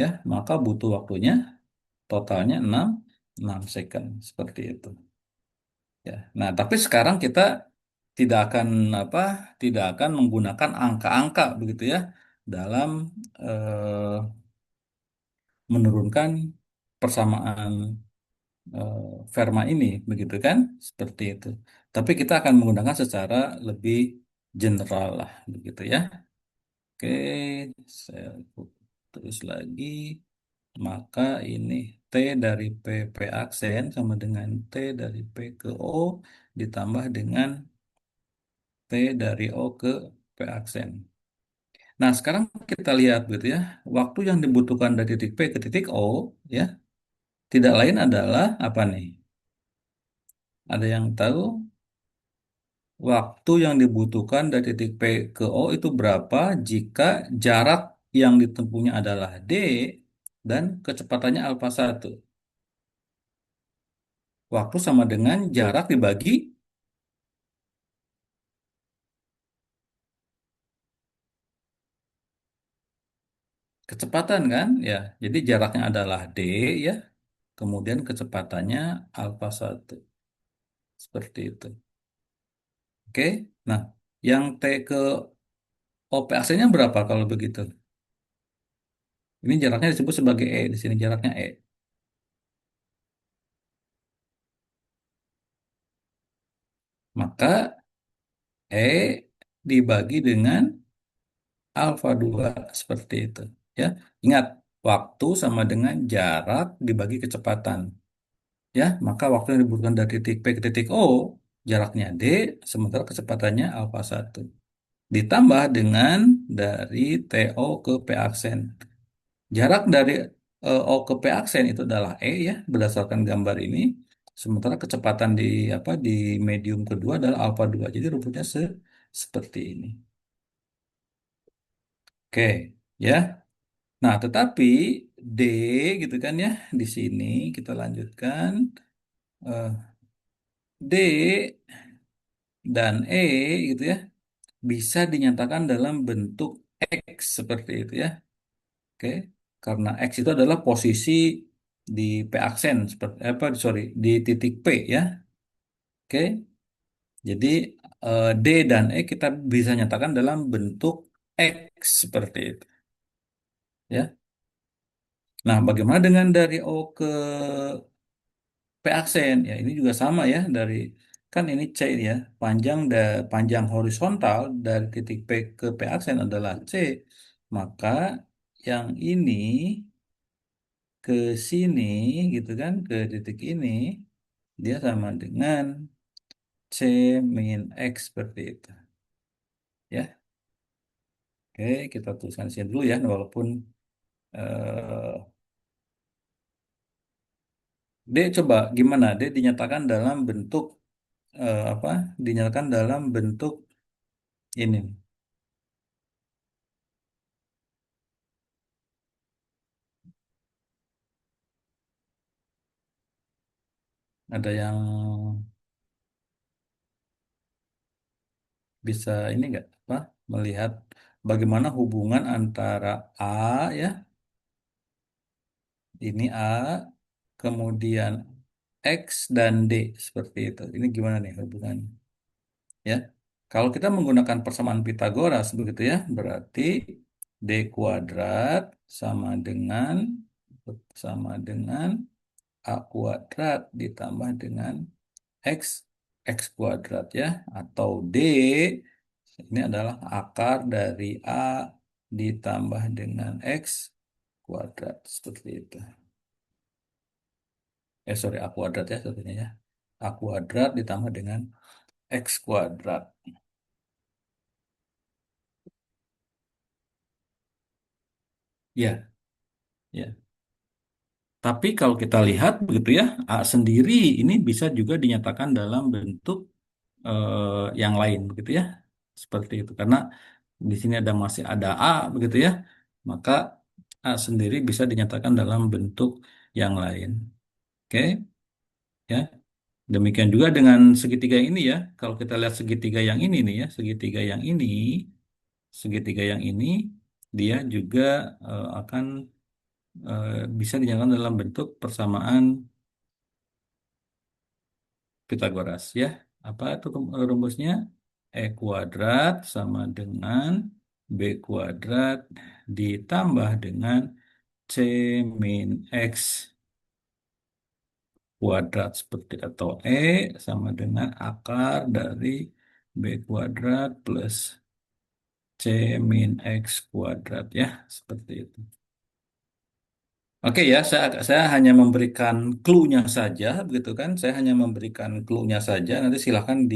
ya, maka butuh waktunya totalnya 6 second, seperti itu. Ya. Nah, tapi sekarang kita tidak akan apa, tidak akan menggunakan angka-angka begitu ya dalam eh, menurunkan persamaan Ferma ini, begitu kan? Seperti itu. Tapi kita akan menggunakan secara lebih general lah, begitu ya. Oke, saya tulis lagi. Maka ini T dari P aksen sama dengan T dari P ke O ditambah dengan T dari O ke P aksen. Nah, sekarang kita lihat gitu ya. Waktu yang dibutuhkan dari titik P ke titik O ya, tidak lain adalah apa nih? Ada yang tahu waktu yang dibutuhkan dari titik P ke O itu berapa jika jarak yang ditempuhnya adalah D dan kecepatannya alfa 1. Waktu sama dengan jarak dibagi kecepatan kan? Ya, jadi jaraknya adalah D ya, kemudian kecepatannya alfa 1. Seperti itu. Oke. Nah, yang T ke OPAC-nya berapa kalau begitu? Ini jaraknya disebut sebagai E, di sini jaraknya E. Maka E dibagi dengan alfa 2 seperti itu. Ya, ingat waktu sama dengan jarak dibagi kecepatan. Ya, maka waktu yang dibutuhkan dari titik P ke titik O, jaraknya D, sementara kecepatannya alfa 1. Ditambah dengan dari TO ke P aksen. Jarak dari O ke P aksen itu adalah E ya, berdasarkan gambar ini. Sementara kecepatan di apa di medium kedua adalah alfa 2. Jadi rumusnya seperti ini. Oke, ya. Nah, tetapi D gitu kan ya, di sini kita lanjutkan. Eh, D dan E gitu ya, bisa dinyatakan dalam bentuk X seperti itu ya. Oke, karena X itu adalah posisi di P aksen seperti apa sorry di titik P ya. Oke, jadi D dan E kita bisa nyatakan dalam bentuk X seperti itu ya. Nah, bagaimana dengan dari O ke P aksen? Ya, ini juga sama ya dari kan ini C ini ya. Panjang horizontal dari titik P ke P aksen adalah C. Maka yang ini ke sini gitu kan ke titik ini dia sama dengan C min X seperti itu. Ya. Oke, kita tuliskan di sini dulu ya walaupun eh, D coba gimana? D dinyatakan dalam bentuk apa? Dinyatakan dalam bentuk ini. Ada yang bisa ini nggak apa melihat bagaimana hubungan antara A ya ini A kemudian X dan D seperti itu. Ini gimana nih hubungannya ya? Kalau kita menggunakan persamaan Pitagoras begitu ya, berarti D kuadrat sama dengan A kuadrat ditambah dengan X X kuadrat ya atau D ini adalah akar dari A ditambah dengan X kuadrat seperti itu. Sorry, A kuadrat ya satunya ya. A kuadrat ditambah dengan X kuadrat. Ya, ya. Tapi kalau kita lihat begitu ya, A sendiri ini bisa juga dinyatakan dalam bentuk yang lain begitu ya. Seperti itu. Karena di sini masih ada A begitu ya. Maka A sendiri bisa dinyatakan dalam bentuk yang lain. Oke, ya. Demikian juga dengan segitiga ini ya. Kalau kita lihat segitiga yang ini nih ya, segitiga yang ini dia juga akan bisa dinyatakan dalam bentuk persamaan Pitagoras ya. Apa itu rumusnya? E kuadrat sama dengan B kuadrat ditambah dengan C min X kuadrat seperti atau sama dengan akar dari B kuadrat plus C min X kuadrat ya. Seperti itu. Oke ya, saya hanya memberikan clue-nya saja, begitu kan? Saya hanya memberikan clue-nya saja. Nanti silahkan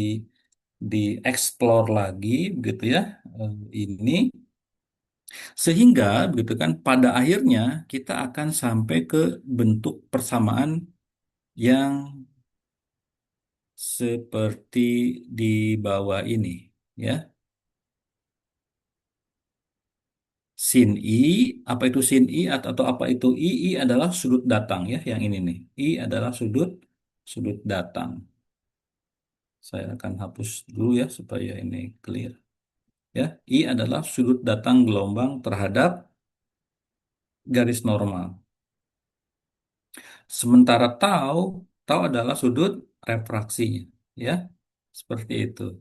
di explore lagi, begitu ya. Ini sehingga, begitu kan? Pada akhirnya kita akan sampai ke bentuk persamaan yang seperti di bawah ini, ya. Sin I, apa itu sin I atau apa itu I? I adalah sudut datang ya, yang ini nih. I adalah sudut sudut datang. Saya akan hapus dulu ya supaya ini clear. Ya, I adalah sudut datang gelombang terhadap garis normal. Sementara tau adalah sudut refraksinya. Ya, seperti itu.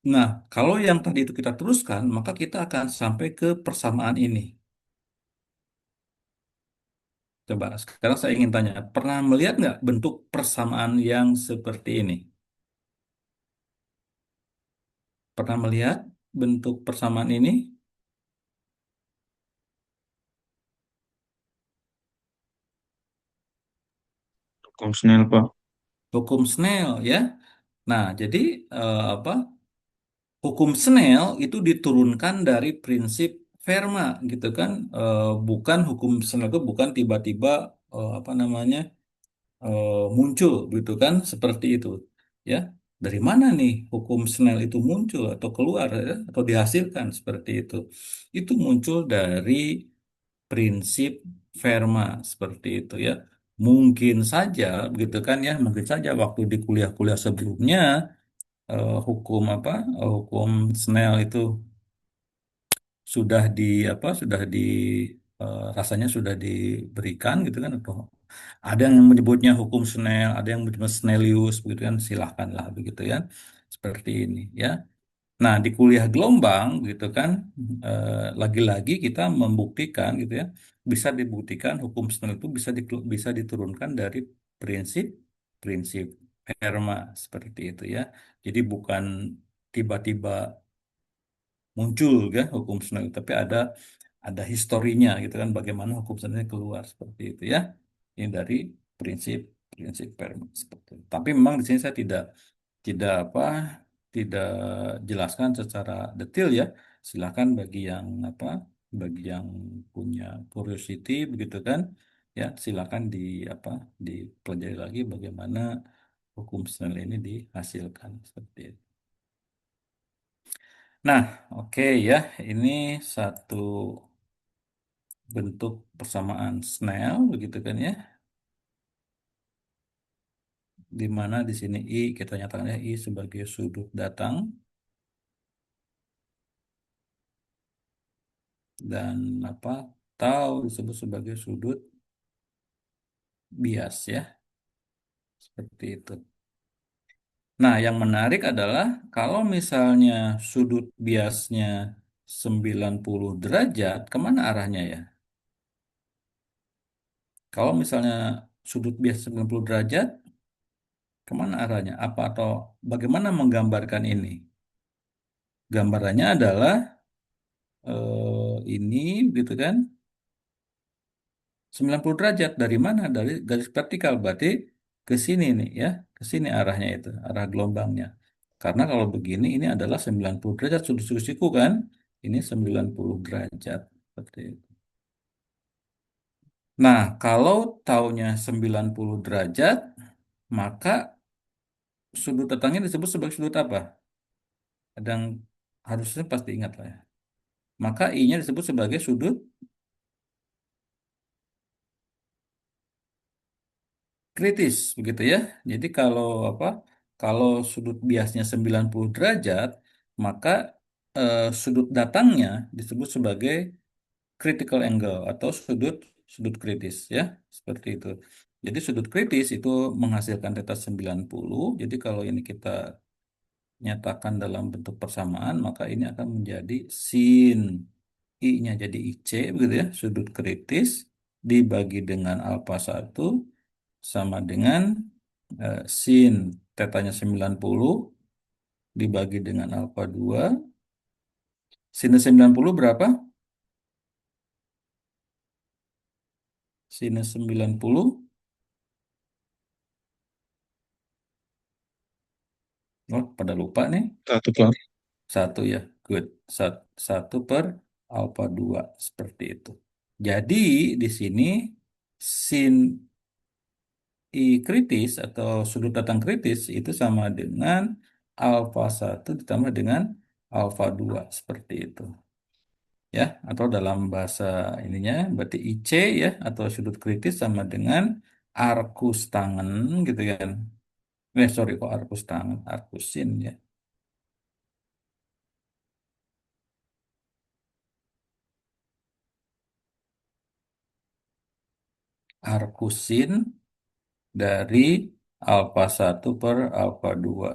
Nah, kalau yang tadi itu kita teruskan, maka kita akan sampai ke persamaan ini. Coba, sekarang saya ingin tanya, pernah melihat nggak bentuk persamaan yang seperti ini? Pernah melihat bentuk persamaan ini? Hukum Snell, Pak. Hukum Snell, ya. Nah, jadi apa? Hukum Snell itu diturunkan dari prinsip Fermat, gitu kan? Bukan hukum Snell itu bukan tiba-tiba apa namanya muncul, gitu kan? Seperti itu, ya. Dari mana nih hukum Snell itu muncul atau keluar ya? Atau dihasilkan seperti itu? Itu muncul dari prinsip Fermat seperti itu ya. Mungkin saja, begitu kan ya? Mungkin saja waktu di kuliah-kuliah sebelumnya hukum apa hukum Snell itu sudah di apa sudah di rasanya sudah diberikan gitu kan atau ada yang menyebutnya hukum Snell, ada yang menyebutnya Snellius begitu kan silahkanlah begitu ya seperti ini ya. Nah, di kuliah gelombang gitu kan lagi-lagi kita membuktikan gitu ya bisa dibuktikan hukum Snell itu bisa diturunkan dari prinsip prinsip Fermat seperti itu ya. Jadi bukan tiba-tiba muncul ya hukum Snell, tapi ada historinya gitu kan bagaimana hukum Snell keluar seperti itu ya. Ini dari prinsip prinsip Fermat seperti itu. Tapi memang di sini saya tidak apa tidak jelaskan secara detail ya. Silakan bagi yang punya curiosity begitu kan ya silakan apa dipelajari lagi bagaimana hukum Snell ini dihasilkan seperti itu. Nah, oke ya, ini satu bentuk persamaan Snell begitu kan ya, di mana di sini I kita nyatakan ya I sebagai sudut datang dan apa tau disebut sebagai sudut bias ya, seperti itu. Nah, yang menarik adalah kalau misalnya sudut biasnya 90 derajat, kemana arahnya ya? Kalau misalnya sudut bias 90 derajat, kemana arahnya? Apa atau bagaimana menggambarkan ini? Gambarannya adalah ini gitu kan. 90 derajat dari mana? Dari garis vertikal. Berarti ke sini nih ya. Ke sini arahnya itu, arah gelombangnya. Karena kalau begini ini adalah 90 derajat sudut siku kan? Ini 90 derajat. Seperti itu. Nah, kalau taunya 90 derajat, maka sudut datangnya disebut sebagai sudut apa? Ada yang harusnya pasti ingat lah ya. Maka I-nya disebut sebagai sudut kritis, begitu ya. Jadi kalau apa? Kalau sudut biasnya 90 derajat, maka sudut datangnya disebut sebagai critical angle atau sudut sudut kritis ya, seperti itu. Jadi sudut kritis itu menghasilkan theta 90. Jadi kalau ini kita nyatakan dalam bentuk persamaan, maka ini akan menjadi sin I-nya jadi IC begitu ya, sudut kritis dibagi dengan alfa 1 sama dengan sin tetanya 90 dibagi dengan alfa 2. Sinus 90 berapa? Sinus 90, oh pada lupa nih. Satu, Pak. Satu ya, good. Satu per alfa 2 seperti itu. Jadi di sini sin I kritis atau sudut datang kritis itu sama dengan alfa 1 ditambah dengan alfa 2 seperti itu. Ya, atau dalam bahasa ininya berarti IC ya atau sudut kritis sama dengan arcus tangen gitu kan. Sorry kok arcus tangen, arcusin ya. Arcusin dari alfa 1 per alfa 2.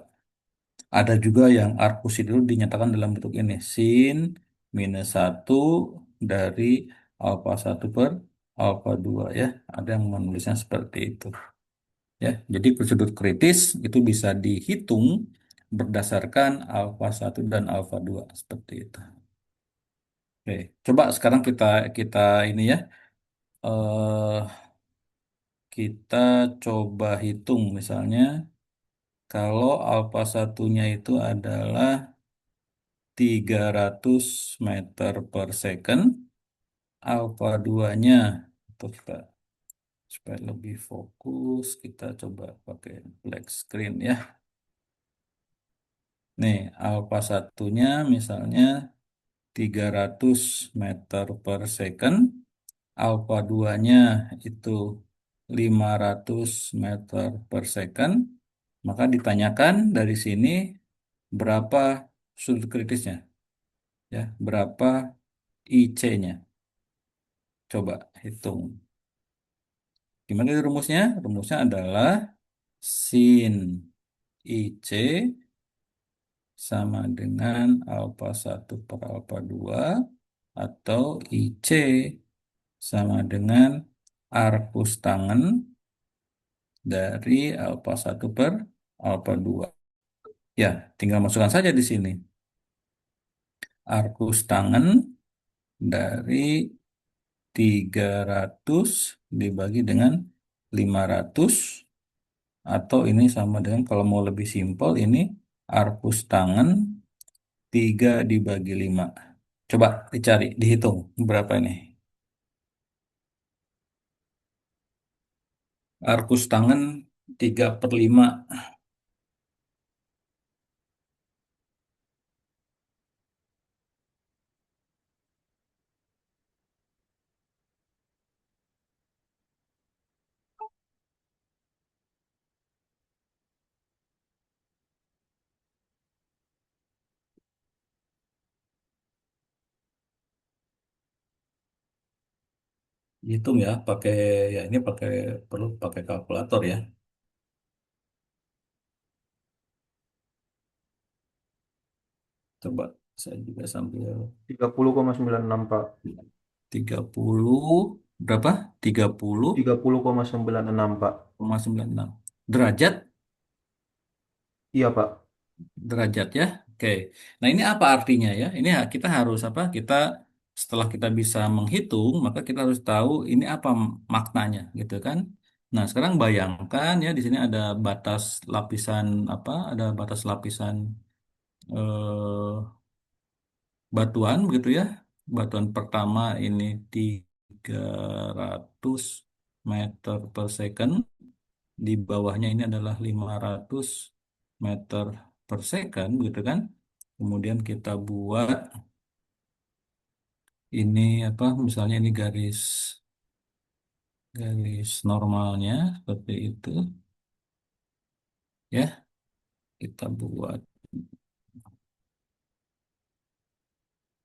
Ada juga yang arcusin itu dinyatakan dalam bentuk ini. Sin minus 1 dari alfa 1 per alfa 2 ya. Ada yang menulisnya seperti itu. Ya, jadi prosedur kritis itu bisa dihitung berdasarkan alfa 1 dan alfa 2 seperti itu. Oke, coba sekarang kita kita ini ya eh kita coba hitung misalnya kalau alfa satunya itu adalah 300 meter per second, alfa 2-nya untuk kita supaya lebih fokus kita coba pakai black screen ya. Nih, alfa satunya misalnya 300 meter per second, alfa 2-nya itu 500 meter per second, maka ditanyakan dari sini berapa sudut kritisnya, ya, berapa IC-nya. Coba hitung. Gimana itu rumusnya? Rumusnya adalah sin IC sama dengan alfa 1 per alfa 2 atau IC sama dengan arcus tangen dari alfa 1 per alfa 2. Ya, tinggal masukkan saja di sini. Arcus tangen dari 300 dibagi dengan 500 atau ini sama dengan kalau mau lebih simpel ini arcus tangen 3 dibagi 5. Coba dicari, dihitung berapa ini. Arcus tangen 3/5. Hitung ya, pakai ya ini pakai perlu pakai kalkulator ya. Coba saya juga sambil 30,96 Pak. 30 berapa? 30,96 30,96 Pak. derajat Iya Pak. derajat ya. Oke. Nah, ini apa artinya ya? Ini kita harus apa? Kita setelah kita bisa menghitung, maka kita harus tahu ini apa maknanya, gitu kan? Nah, sekarang bayangkan ya di sini ada batas lapisan apa? Ada batas lapisan eh, batuan, begitu ya. Batuan pertama ini 300 meter per second. Di bawahnya ini adalah 500 meter per second, gitu kan? Kemudian kita buat ini apa? Misalnya ini garis garis normalnya seperti itu, ya. Kita buat.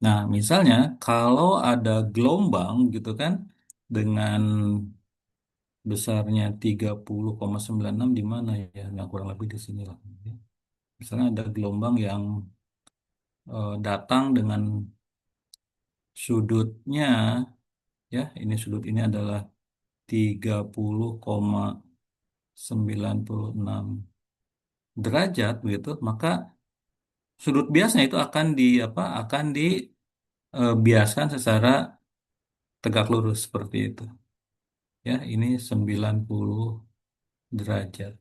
Nah, misalnya kalau ada gelombang, gitu kan, dengan besarnya 30,96 di mana ya? Nah, kurang lebih di sini lah. Misalnya ada gelombang yang datang dengan sudutnya, ya, ini sudut ini adalah 30,96 derajat, begitu, maka sudut biasanya itu akan di apa? Akan dibiaskan secara tegak lurus seperti itu. Ya, ini 90 derajat.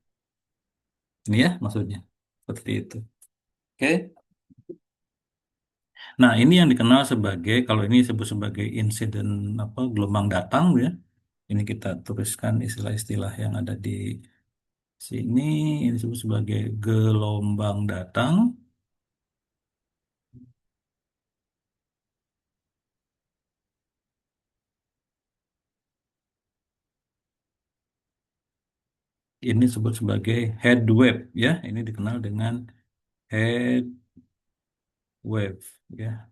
Ini ya maksudnya. Seperti itu. Oke. Nah, ini yang dikenal sebagai, kalau ini disebut sebagai insiden apa, gelombang datang, ya. Ini kita tuliskan istilah-istilah yang ada di sini. Ini disebut sebagai gelombang datang. Ini disebut sebagai head wave, ya. Ini dikenal dengan head wave, ya.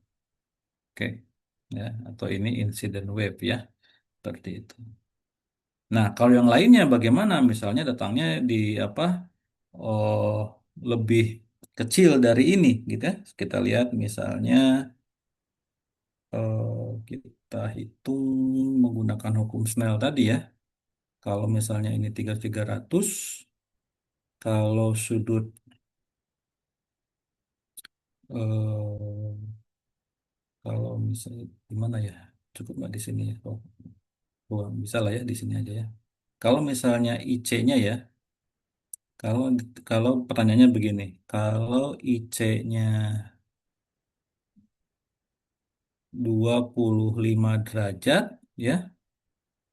Oke. Ya, atau ini incident wave, ya. Seperti itu. Nah, kalau yang lainnya bagaimana? Misalnya datangnya di apa? Oh, lebih kecil dari ini, gitu ya. Kita lihat misalnya kita hitung menggunakan hukum Snell tadi, ya. Kalau misalnya ini 3.300, kalau sudut eh, kalau misalnya gimana ya? Cukup nggak di sini ya? Oh, bisa lah ya di sini aja ya. Kalau misalnya IC-nya ya, kalau kalau pertanyaannya begini, kalau IC-nya 25 derajat, ya,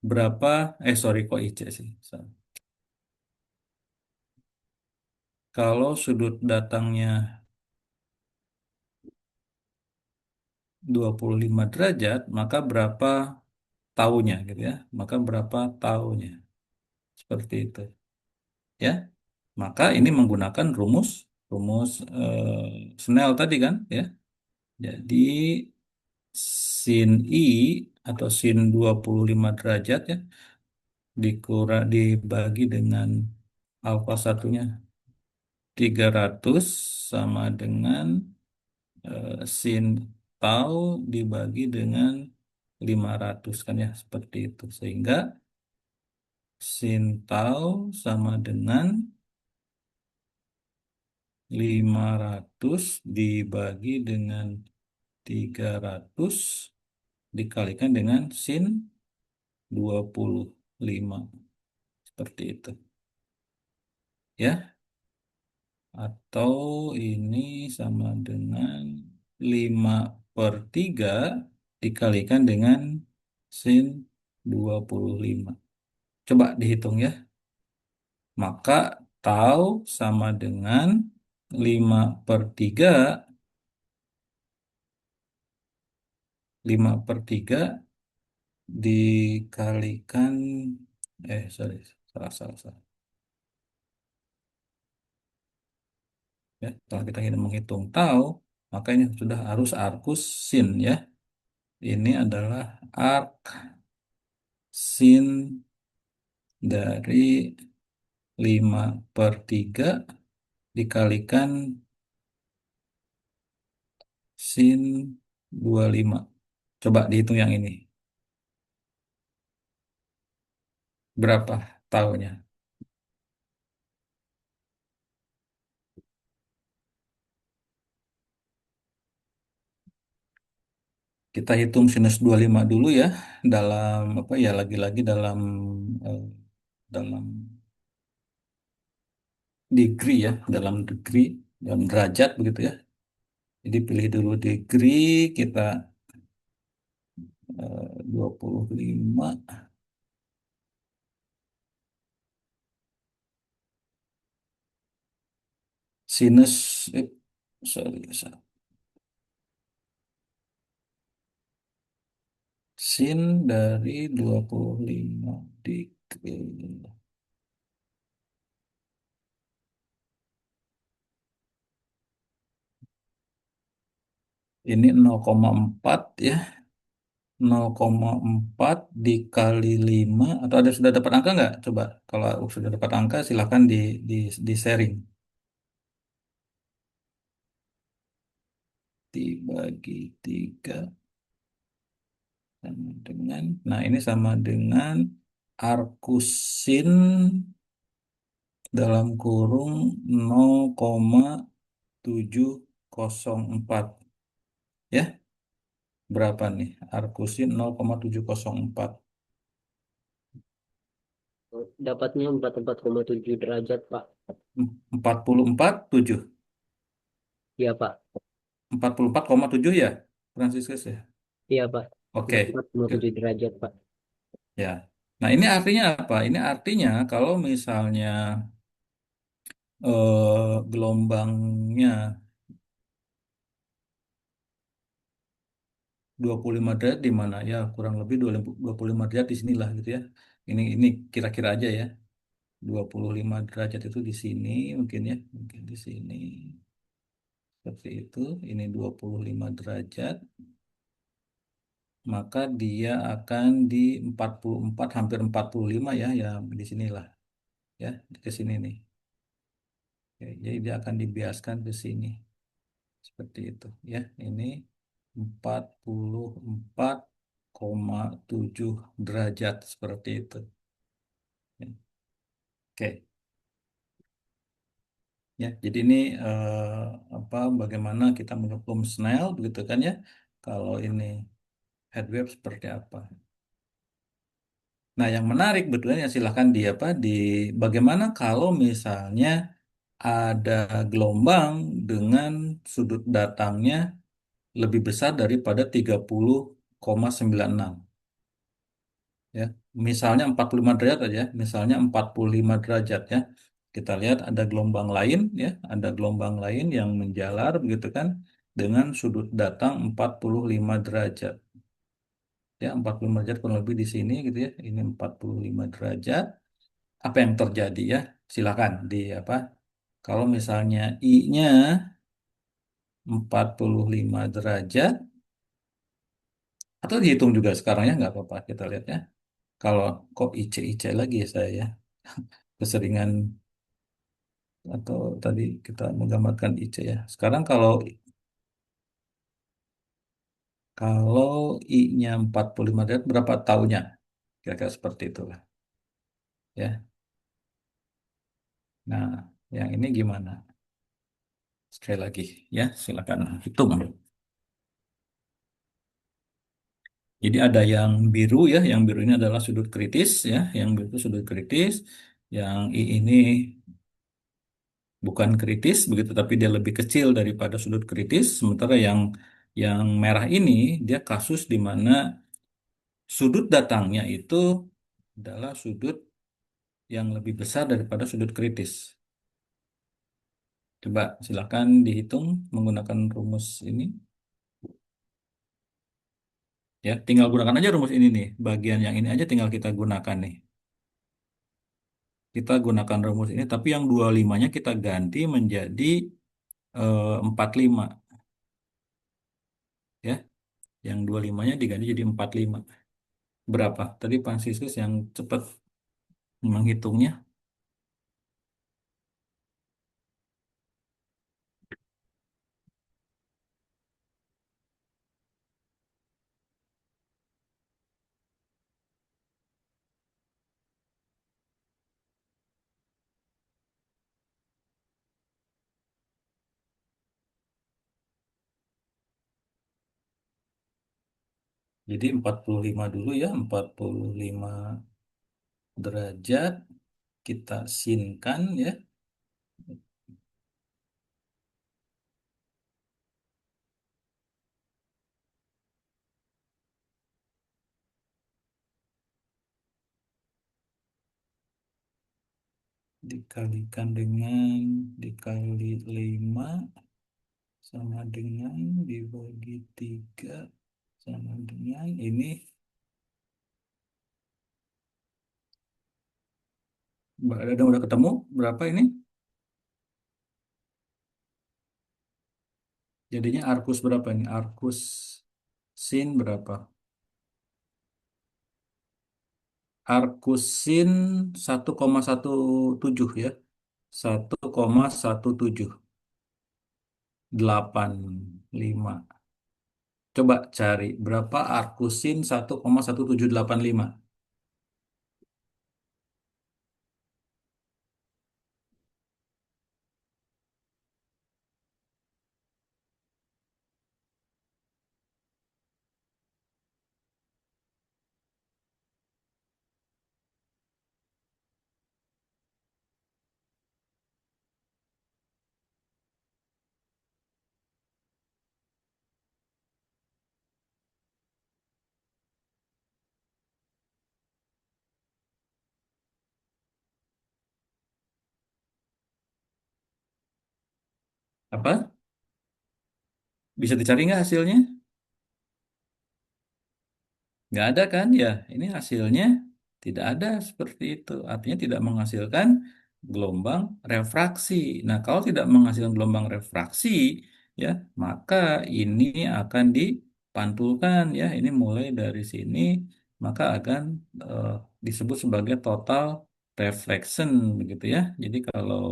berapa, sorry, kok IC sih. Kalau sudut datangnya 25 derajat, maka berapa taunya, gitu ya. Maka berapa taunya. Seperti itu, ya. Maka ini menggunakan rumus rumus Snell tadi kan, ya. Jadi sin I atau sin 25 derajat, ya, dibagi dengan alfa satunya 300 sama dengan sin tau dibagi dengan 500, kan, ya, seperti itu. Sehingga sin tau sama dengan 500 dibagi dengan 300 dikalikan dengan sin 25. Seperti itu. Ya, atau ini sama dengan 5/3 dikalikan dengan sin 25. Coba dihitung, ya. Maka tau sama dengan 5/3. 5/3 dikalikan, sorry, salah, salah, salah. Ya, kalau kita ingin menghitung tau, maka ini sudah arus arcus sin, ya. Ini adalah arc sin dari 5/3 dikalikan sin 25. Coba dihitung yang ini. Berapa tahunnya? Kita hitung sinus 25 dulu ya, dalam apa ya, lagi-lagi dalam eh, dalam degree ya, dalam degree, dalam derajat begitu ya. Jadi pilih dulu degree, kita 25 sinus, sorry, sin dari 25 degree. Ini 0,4 ya, 0,4 dikali 5, atau ada sudah dapat angka nggak? Coba kalau sudah dapat angka silahkan di sharing. Dibagi 3 sama dengan, nah ini sama dengan arkusin dalam kurung 0,704 ya. Berapa nih? Arkusin 0,704. Dapatnya 44,7 derajat, Pak. 44,7. Iya, Pak. 44,7 ya, Franciscus ya. Iya, Pak. empat puluh Oke. empat koma Ke- tujuh derajat, Pak. Ya. Nah, ini artinya apa? Ini artinya kalau misalnya gelombangnya 25 derajat di mana? Ya, kurang lebih 25 derajat di sinilah gitu ya. Ini kira-kira aja ya. 25 derajat itu di sini mungkin ya, mungkin di sini. Seperti itu. Ini 25 derajat, maka dia akan di 44, hampir 45 ya, ya di sinilah ya, ke sini nih. Oke, jadi dia akan dibiaskan ke sini seperti itu ya. Ini 44,7 derajat seperti itu. Ya. Oke, ya. Jadi ini apa, bagaimana kita menghukum Snell begitu kan ya? Kalau ini heat wave seperti apa? Nah, yang menarik betulnya silahkan di apa, di bagaimana kalau misalnya ada gelombang dengan sudut datangnya lebih besar daripada 30,96 ya. Misalnya 45 derajat aja, misalnya 45 derajat ya. Kita lihat ada gelombang lain ya, ada gelombang lain yang menjalar begitu kan dengan sudut datang 45 derajat. Ya, 45 derajat kurang lebih di sini gitu ya. Ini 45 derajat. Apa yang terjadi ya? Silakan di apa? Kalau misalnya I-nya 45 derajat, atau dihitung juga sekarang ya, nggak apa-apa, kita lihat ya. Kalau kok IC lagi ya saya ya, keseringan, atau tadi kita menggambarkan IC ya. Sekarang kalau I-nya 45 derajat, berapa tahunnya? Kira-kira seperti itulah ya. Nah, yang ini gimana? Sekali lagi ya, silakan hitung. Jadi ada yang biru ya, yang biru ini adalah sudut kritis ya, yang biru itu sudut kritis, yang I ini bukan kritis begitu, tapi dia lebih kecil daripada sudut kritis. Sementara yang merah ini dia kasus di mana sudut datangnya itu adalah sudut yang lebih besar daripada sudut kritis. Coba silakan dihitung menggunakan rumus ini ya. Tinggal gunakan aja rumus ini nih. Bagian yang ini aja tinggal kita gunakan nih. Kita gunakan rumus ini, tapi yang 25-nya kita ganti menjadi 45 ya. Yang 25-nya diganti jadi 45. Berapa? Tadi Franciscus yang cepat menghitungnya. Jadi 45 dulu ya, 45 derajat kita sinkan ya. Dikalikan dengan dikali 5 sama dengan dibagi 3 sama dengan ini udah ketemu berapa ini? Jadinya arkus berapa ini? Arkus sin berapa? Arkus sin 1,17 ya. 1,1785. Coba cari berapa arkus sin 1,1785. Apa? Bisa dicari nggak hasilnya? Nggak ada kan? Ya, ini hasilnya tidak ada seperti itu. Artinya tidak menghasilkan gelombang refraksi. Nah, kalau tidak menghasilkan gelombang refraksi, ya, maka ini akan dipantulkan ya. Ini mulai dari sini, maka akan eh, disebut sebagai total reflection begitu ya. Jadi kalau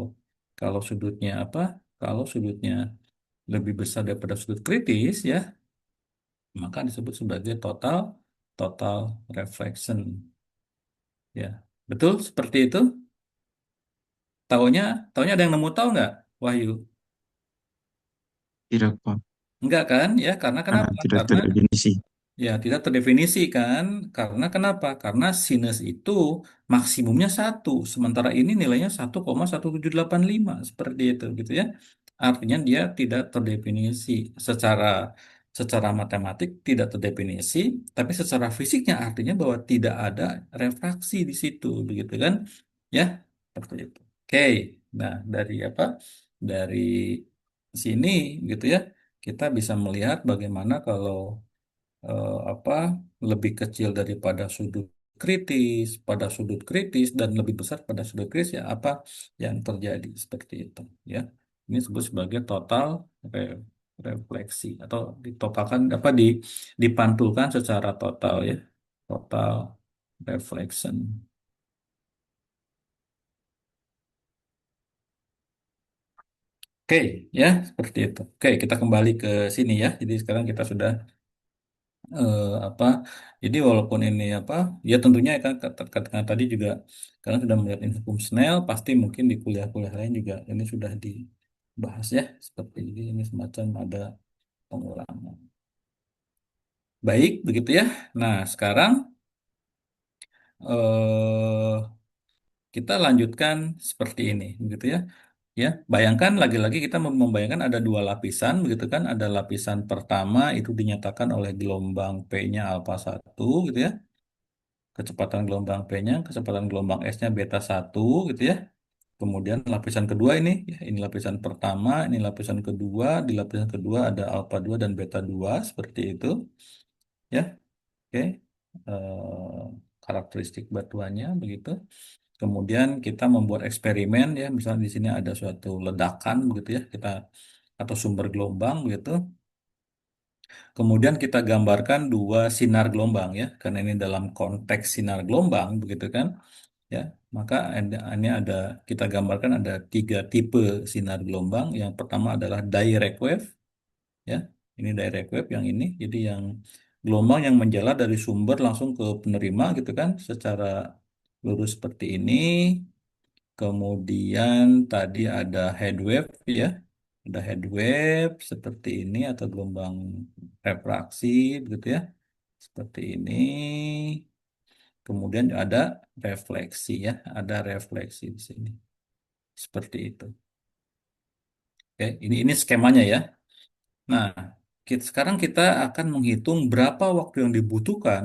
kalau sudutnya apa? Kalau sudutnya lebih besar daripada sudut kritis ya, maka disebut sebagai total total reflection ya. Betul seperti itu? Taunya taunya ada yang nemu tahu nggak, Wahyu? Tidak, Pak. Enggak kan ya, karena Karena kenapa? tidak Karena terdefinisi. ya, tidak terdefinisi kan? Karena kenapa? Karena sinus itu maksimumnya satu, sementara ini nilainya 1,1785 seperti itu gitu ya. Artinya dia tidak terdefinisi secara secara matematik tidak terdefinisi, tapi secara fisiknya artinya bahwa tidak ada refraksi di situ begitu kan? Ya, seperti itu. Oke. Nah, dari apa? Dari sini gitu ya, kita bisa melihat bagaimana kalau apa lebih kecil daripada sudut kritis pada sudut kritis dan lebih besar pada sudut kritis ya apa yang terjadi seperti itu ya. Ini disebut sebagai total refleksi atau ditotalkan apa dipantulkan secara total ya, total reflection. Oke ya, seperti itu. Oke, kita kembali ke sini ya. Jadi sekarang kita sudah apa jadi walaupun ini apa ya tentunya kan katakan tadi juga kalian sudah melihat ini hukum Snell pasti mungkin di kuliah-kuliah lain juga ini sudah dibahas ya seperti ini semacam ada pengulangan baik begitu ya. Nah sekarang eh, kita lanjutkan seperti ini begitu ya. Ya, bayangkan lagi-lagi kita membayangkan ada dua lapisan, begitu kan? Ada lapisan pertama itu dinyatakan oleh gelombang P-nya alfa satu gitu ya. Kecepatan gelombang P-nya, kecepatan gelombang S-nya beta satu gitu ya. Kemudian lapisan kedua ini, ya, ini lapisan pertama, ini lapisan kedua, di lapisan kedua ada alfa 2 dan beta 2 seperti itu, ya. Oke. Karakteristik batuannya begitu. Kemudian kita membuat eksperimen ya, misalnya di sini ada suatu ledakan begitu ya, kita atau sumber gelombang begitu. Kemudian kita gambarkan dua sinar gelombang ya, karena ini dalam konteks sinar gelombang begitu kan. Ya, maka ini ada kita gambarkan ada tiga tipe sinar gelombang. Yang pertama adalah direct wave, ya. Ini direct wave yang ini. Jadi yang gelombang yang menjalar dari sumber langsung ke penerima gitu kan, secara lurus seperti ini. Kemudian tadi ada head wave, ya. Ada head wave seperti ini atau gelombang refraksi, begitu ya. Seperti ini. Kemudian ada refleksi ya, ada refleksi di sini. Seperti itu. Oke, ini skemanya ya. Nah, sekarang kita akan menghitung berapa waktu yang dibutuhkan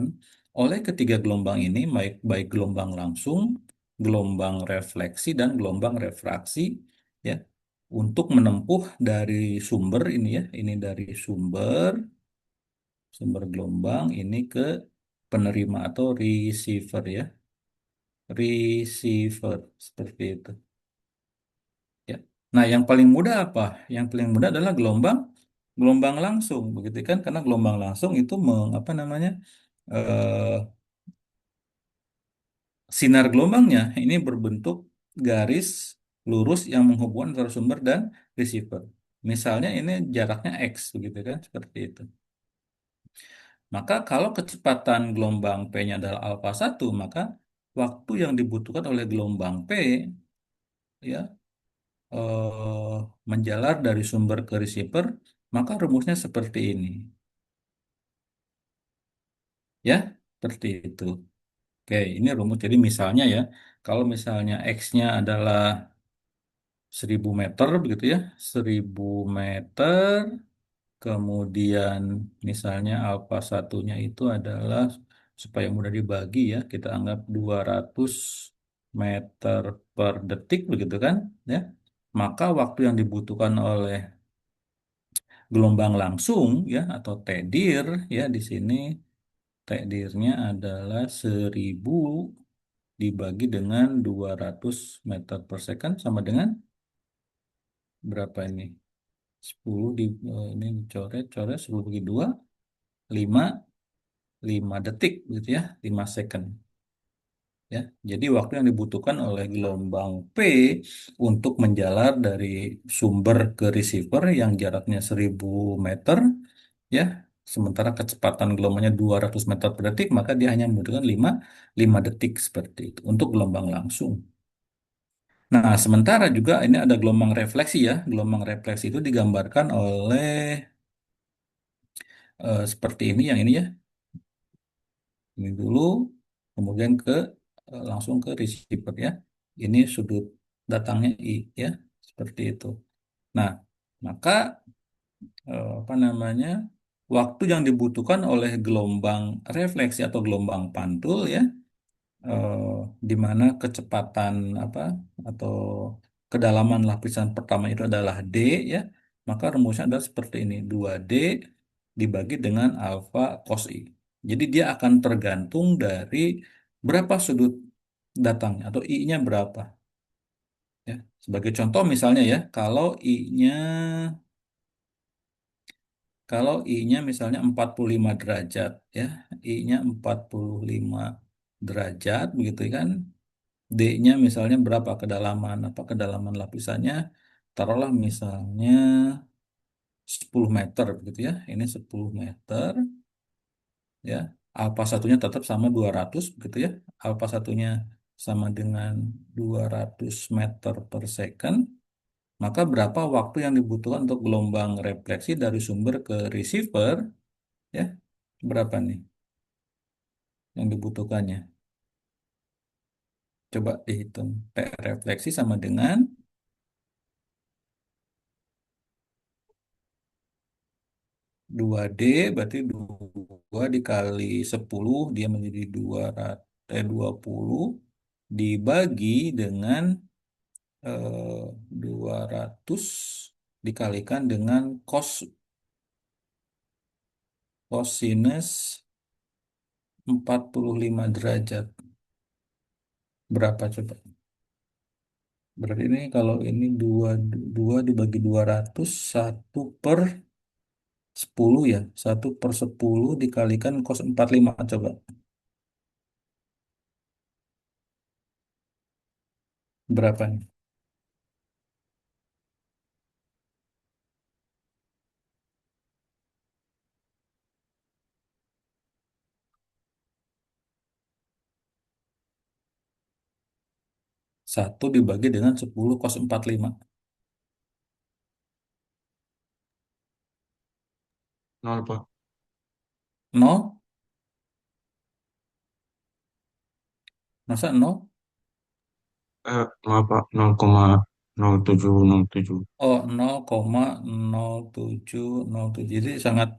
oleh ketiga gelombang ini, baik baik gelombang langsung, gelombang refleksi, dan gelombang refraksi, ya, untuk menempuh dari sumber ini ya, ini dari sumber gelombang ini ke penerima atau receiver ya, receiver seperti itu. Ya. Nah, yang paling mudah apa? Yang paling mudah adalah gelombang langsung, begitu kan? Karena gelombang langsung itu apa namanya? eh, Sinar gelombangnya ini berbentuk garis lurus yang menghubungkan antara sumber dan receiver. Misalnya ini jaraknya X, begitu kan? Seperti itu. Maka kalau kecepatan gelombang P-nya adalah alfa 1, maka waktu yang dibutuhkan oleh gelombang P ya eh, menjalar dari sumber ke receiver, maka rumusnya seperti ini. Ya, seperti itu. Oke, ini rumus. Jadi misalnya ya, kalau misalnya X-nya adalah 1000 meter, begitu ya, 1000 meter, kemudian misalnya alfa satunya itu adalah, supaya mudah dibagi ya, kita anggap 200 meter per detik, begitu kan, ya. Maka waktu yang dibutuhkan oleh gelombang langsung ya atau tedir ya di sini tedirnya adalah 1000 dibagi dengan 200 meter per second sama dengan berapa ini? 10 ini dicoret, coret 10 bagi 2 5 5 detik gitu ya, 5 second. Ya, jadi waktu yang dibutuhkan oleh gelombang P untuk menjalar dari sumber ke receiver yang jaraknya 1000 meter ya, sementara kecepatan gelombangnya 200 meter per detik, maka dia hanya membutuhkan 5 detik seperti itu untuk gelombang langsung. Nah, sementara juga ini ada gelombang refleksi ya. Gelombang refleksi itu digambarkan oleh seperti ini, yang ini ya. Ini dulu, kemudian langsung ke receiver ya. Ini sudut datangnya I ya, seperti itu. Nah, maka apa namanya? Waktu yang dibutuhkan oleh gelombang refleksi atau gelombang pantul ya, eh, di mana kecepatan apa atau kedalaman lapisan pertama itu adalah D ya, maka rumusnya adalah seperti ini, 2D dibagi dengan alfa cos I. Jadi dia akan tergantung dari berapa sudut datangnya atau I-nya berapa ya. Sebagai contoh misalnya ya, kalau I-nya misalnya 45 derajat ya, I-nya 45 derajat begitu kan. D-nya misalnya berapa kedalaman, apa kedalaman lapisannya, taruhlah misalnya 10 meter begitu ya. Ini 10 meter ya. Alfa satunya tetap sama 200 begitu ya. Alfa satunya sama dengan 200 meter per second. Maka berapa waktu yang dibutuhkan untuk gelombang refleksi dari sumber ke receiver ya? Berapa nih yang dibutuhkannya? Coba dihitung. P refleksi sama dengan 2D, berarti 2 dikali 10 dia menjadi 20 dibagi dengan 200 dikalikan dengan cosinus 45 derajat. Berapa coba? Berarti ini kalau ini 2 dibagi 200 1/10 ya. 1/10 dikalikan cos 45 coba. Berapa nih? 1 dibagi dengan 10 cos 45. Nol, Pak. 0. Masa nol? Maaf Pak, 0,0707. Oh, 0,0707. Jadi sangat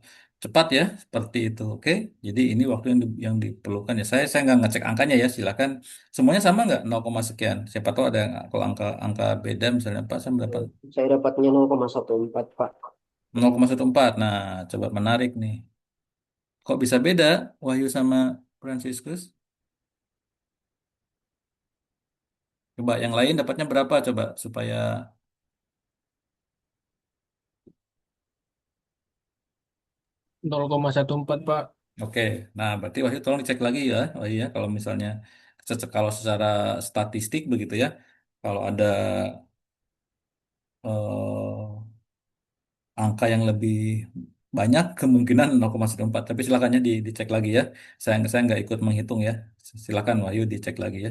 cepat ya, seperti itu. Oke. Jadi ini waktu yang diperlukan ya. Saya nggak ngecek angkanya ya. Silakan. Semuanya sama nggak? 0, sekian. Siapa tahu ada kalau angka angka beda misalnya Pak saya mendapat Saya dapatnya 0,14 Pak. 0,14. Nah, coba menarik nih. Kok bisa beda Wahyu sama Franciscus? Coba yang lain dapatnya berapa coba supaya 0,14 Pak. oke. Nah, berarti Wahyu tolong dicek lagi ya, Wahyu ya. Kalau misalnya kalau secara statistik begitu ya, kalau ada eh, angka yang lebih banyak kemungkinan 0,14. Tapi silakan ya dicek lagi ya. Saya nggak ikut menghitung ya. Silakan Wahyu dicek lagi ya.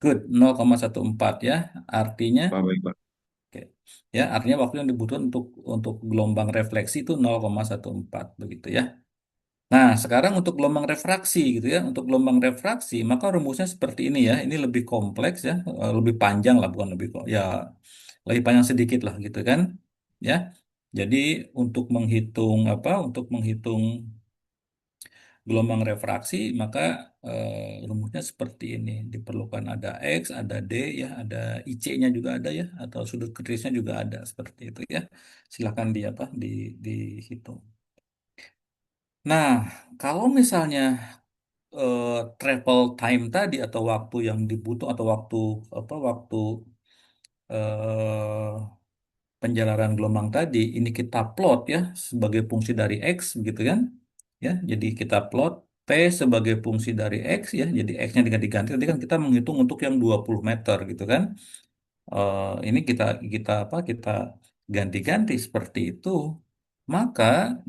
Good, 0,14 ya. Artinya Pak, baik Pak. oke. Ya, artinya waktu yang dibutuhkan untuk gelombang refleksi itu 0,14 begitu ya. Nah, sekarang untuk gelombang refraksi gitu ya. Untuk gelombang refraksi, maka rumusnya seperti ini ya. Ini lebih kompleks ya, lebih panjang lah bukan ya lebih panjang sedikit lah gitu kan. Ya. Jadi untuk menghitung apa? Untuk menghitung gelombang refraksi, maka rumusnya seperti ini. Diperlukan ada X, ada D ya, ada IC-nya juga ada ya, atau sudut kritisnya juga ada seperti itu ya. Silakan dihitung. Nah, kalau misalnya eh, travel time tadi atau waktu yang dibutuh atau waktu eh, penjalanan gelombang tadi ini kita plot ya sebagai fungsi dari X gitu kan ya jadi kita plot T sebagai fungsi dari X ya jadi X-nya diganti tadi kan kita menghitung untuk yang 20 meter gitu kan. Ini kita ganti-ganti seperti itu maka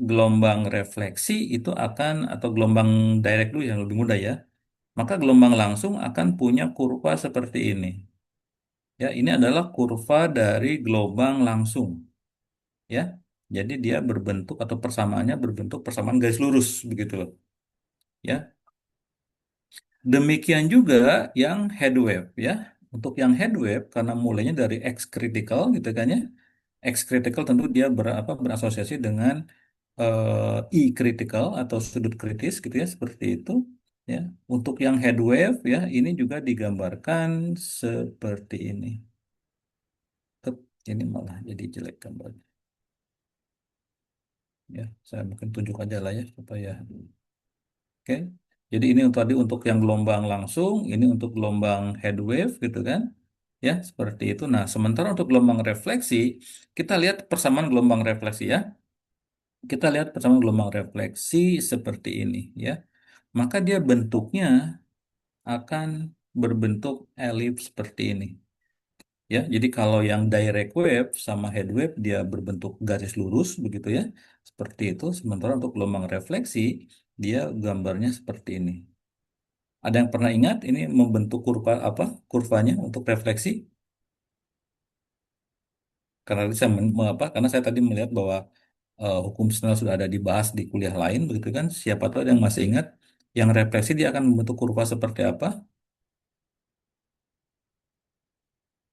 gelombang refleksi itu akan atau gelombang direct dulu yang lebih mudah ya maka gelombang langsung akan punya kurva seperti ini. Ya, ini adalah kurva dari gelombang langsung. Ya, jadi dia berbentuk atau persamaannya berbentuk persamaan garis lurus begitu loh. Ya, demikian juga yang head wave ya. Untuk yang head wave karena mulainya dari X critical gitu kan ya. X critical tentu dia berasosiasi dengan I critical atau sudut kritis gitu ya seperti itu. Ya, untuk yang head wave ya ini juga digambarkan seperti ini. Tep, ini malah jadi jelek gambarnya. Ya, saya mungkin tunjuk aja lah ya supaya oke. Jadi ini untuk tadi untuk yang gelombang langsung, ini untuk gelombang head wave gitu kan. Ya, seperti itu. Nah, sementara untuk gelombang refleksi, kita lihat persamaan gelombang refleksi ya. Kita lihat persamaan gelombang refleksi seperti ini ya. Maka dia bentuknya akan berbentuk elips seperti ini. Ya, jadi kalau yang direct wave sama head wave dia berbentuk garis lurus begitu ya. Seperti itu. Sementara untuk gelombang refleksi dia gambarnya seperti ini. Ada yang pernah ingat ini membentuk kurva apa? Kurvanya untuk refleksi? Karena tadi karena saya tadi melihat bahwa hukum Snell sudah ada dibahas di kuliah lain begitu kan. Siapa tahu ada yang masih ingat yang refleksi dia akan membentuk kurva seperti apa?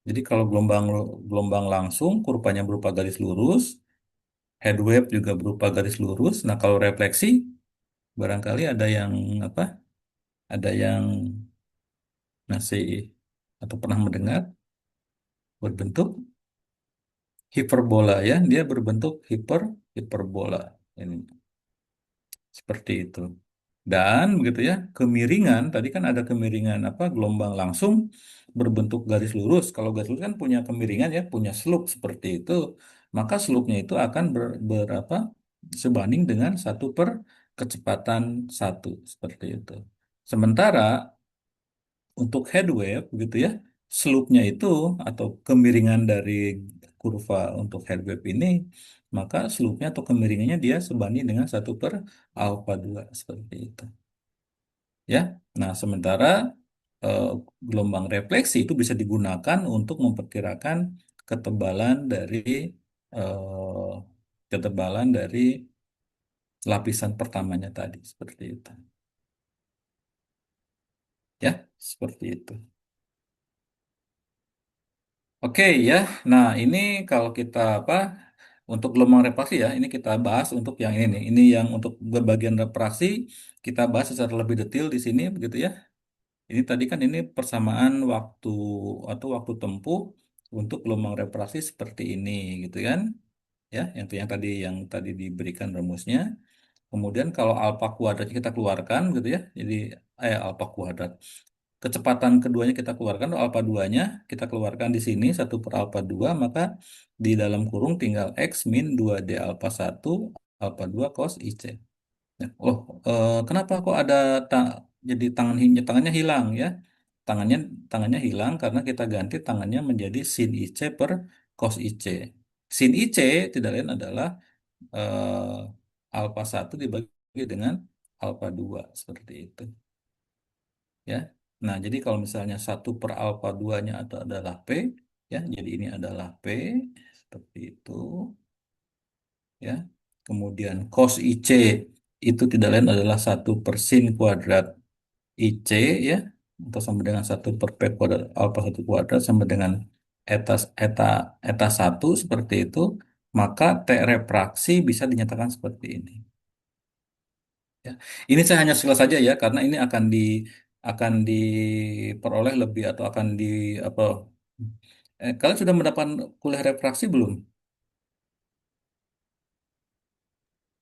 Jadi kalau gelombang gelombang langsung kurvanya berupa garis lurus, head wave juga berupa garis lurus. Nah, kalau refleksi barangkali ada yang apa? Ada yang masih atau pernah mendengar berbentuk hiperbola ya, dia berbentuk hiperbola ini seperti itu. Dan begitu ya, kemiringan tadi kan ada kemiringan apa? Gelombang langsung berbentuk garis lurus. Kalau garis lurus kan punya kemiringan ya, punya slope seperti itu. Maka slope-nya itu akan berapa? Sebanding dengan 1/kecepatan 1 seperti itu. Sementara untuk head wave gitu ya, slope-nya itu atau kemiringan dari kurva untuk head wave ini, maka slope-nya atau kemiringannya dia sebanding dengan 1/alpha 2 seperti itu. Ya, nah sementara eh, gelombang refleksi itu bisa digunakan untuk memperkirakan ketebalan dari eh, ketebalan dari lapisan pertamanya tadi seperti itu. Ya. Seperti itu. Oke ya, nah ini kalau kita apa untuk gelombang refraksi ya, ini kita bahas untuk yang ini nih. Ini yang untuk bagian refraksi kita bahas secara lebih detail di sini begitu ya. Ini tadi kan ini persamaan waktu atau waktu tempuh untuk gelombang refraksi seperti ini gitu kan. Ya, yang tadi diberikan rumusnya. Kemudian kalau alfa kuadratnya kita keluarkan gitu ya. Jadi alfa kuadrat. Kecepatan keduanya kita keluarkan, alfa 2-nya kita keluarkan di sini, 1/alfa 2 maka di dalam kurung tinggal X min 2D alfa 1 alfa 2 cos IC. Ya, kenapa kok ada jadi tangannya hilang ya? Tangannya tangannya hilang karena kita ganti tangannya menjadi sin IC per cos IC. Sin IC tidak lain adalah alfa 1 dibagi dengan alfa 2 seperti itu. Ya. Nah, jadi kalau misalnya 1/alfa 2-nya atau adalah P, ya, jadi ini adalah P, seperti itu, ya. Kemudian cos IC itu tidak lain adalah 1/sin kuadrat IC, ya, atau sama dengan 1/P kuadrat alfa 1 kuadrat sama dengan eta, eta, eta 1 seperti itu, maka T refraksi bisa dinyatakan seperti ini. Ya. Ini saya hanya sekilas saja ya, karena ini akan diperoleh lebih atau akan di apa? Kalian sudah mendapat kuliah refraksi belum?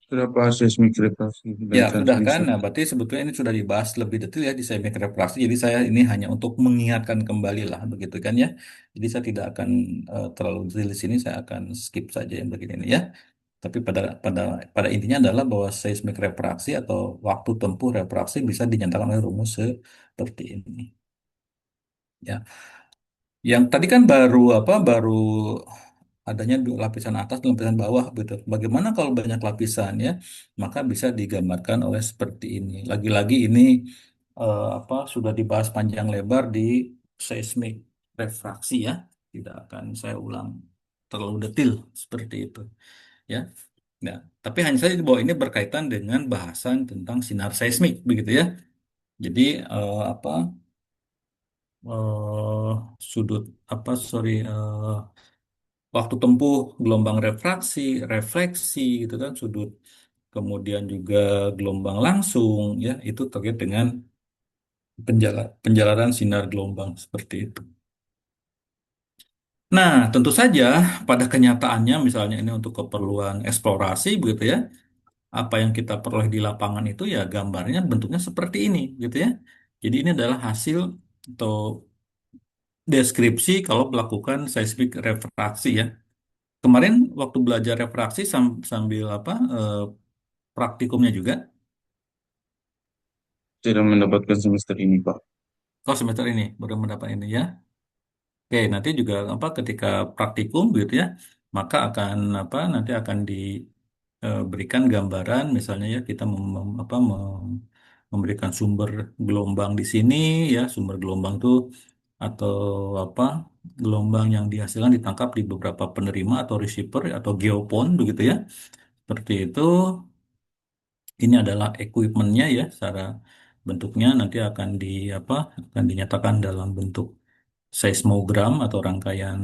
Sudah bahas seismik refraksi dan Ya, sudah kan? transmisi. Nah, berarti sebetulnya ini sudah dibahas lebih detail ya di seismik refraksi. Jadi saya ini hanya untuk mengingatkan kembali lah, begitu kan ya. Jadi saya tidak akan terlalu detail di sini, saya akan skip saja yang begini ini ya. Tapi pada pada pada intinya adalah bahwa seismik refraksi atau waktu tempuh refraksi bisa dinyatakan oleh rumus seperti ini. Ya. Yang tadi kan baru apa? Baru adanya dua lapisan atas dan lapisan bawah gitu. Bagaimana kalau banyak lapisan ya? Maka bisa digambarkan oleh seperti ini. Lagi-lagi ini apa sudah dibahas panjang lebar di seismik refraksi ya. Tidak akan saya ulang terlalu detail seperti itu ya. Nah, tapi hanya saja bahwa ini berkaitan dengan bahasan tentang sinar seismik begitu ya. Jadi apa eh, sudut apa sorry waktu tempuh gelombang refraksi, refleksi gitu kan sudut kemudian juga gelombang langsung ya itu terkait dengan penjalaran sinar gelombang seperti itu. Nah, tentu saja pada kenyataannya misalnya ini untuk keperluan eksplorasi begitu ya, apa yang kita peroleh di lapangan itu ya gambarnya bentuknya seperti ini gitu ya. Jadi ini adalah hasil atau deskripsi kalau melakukan seismik refraksi ya. Kemarin waktu belajar refraksi sambil apa praktikumnya juga. Tidak mendapatkan semester ini, Pak. Kalau semester ini baru mendapat ini ya. Oke, nanti juga apa ketika praktikum gitu ya, maka akan apa nanti akan diberikan gambaran misalnya ya kita memberikan sumber gelombang di sini ya, sumber gelombang tuh atau apa gelombang yang dihasilkan ditangkap di beberapa penerima atau receiver atau geopon begitu ya. Seperti itu. Ini adalah equipmentnya ya, secara bentuknya nanti akan di apa akan dinyatakan dalam bentuk seismogram atau rangkaian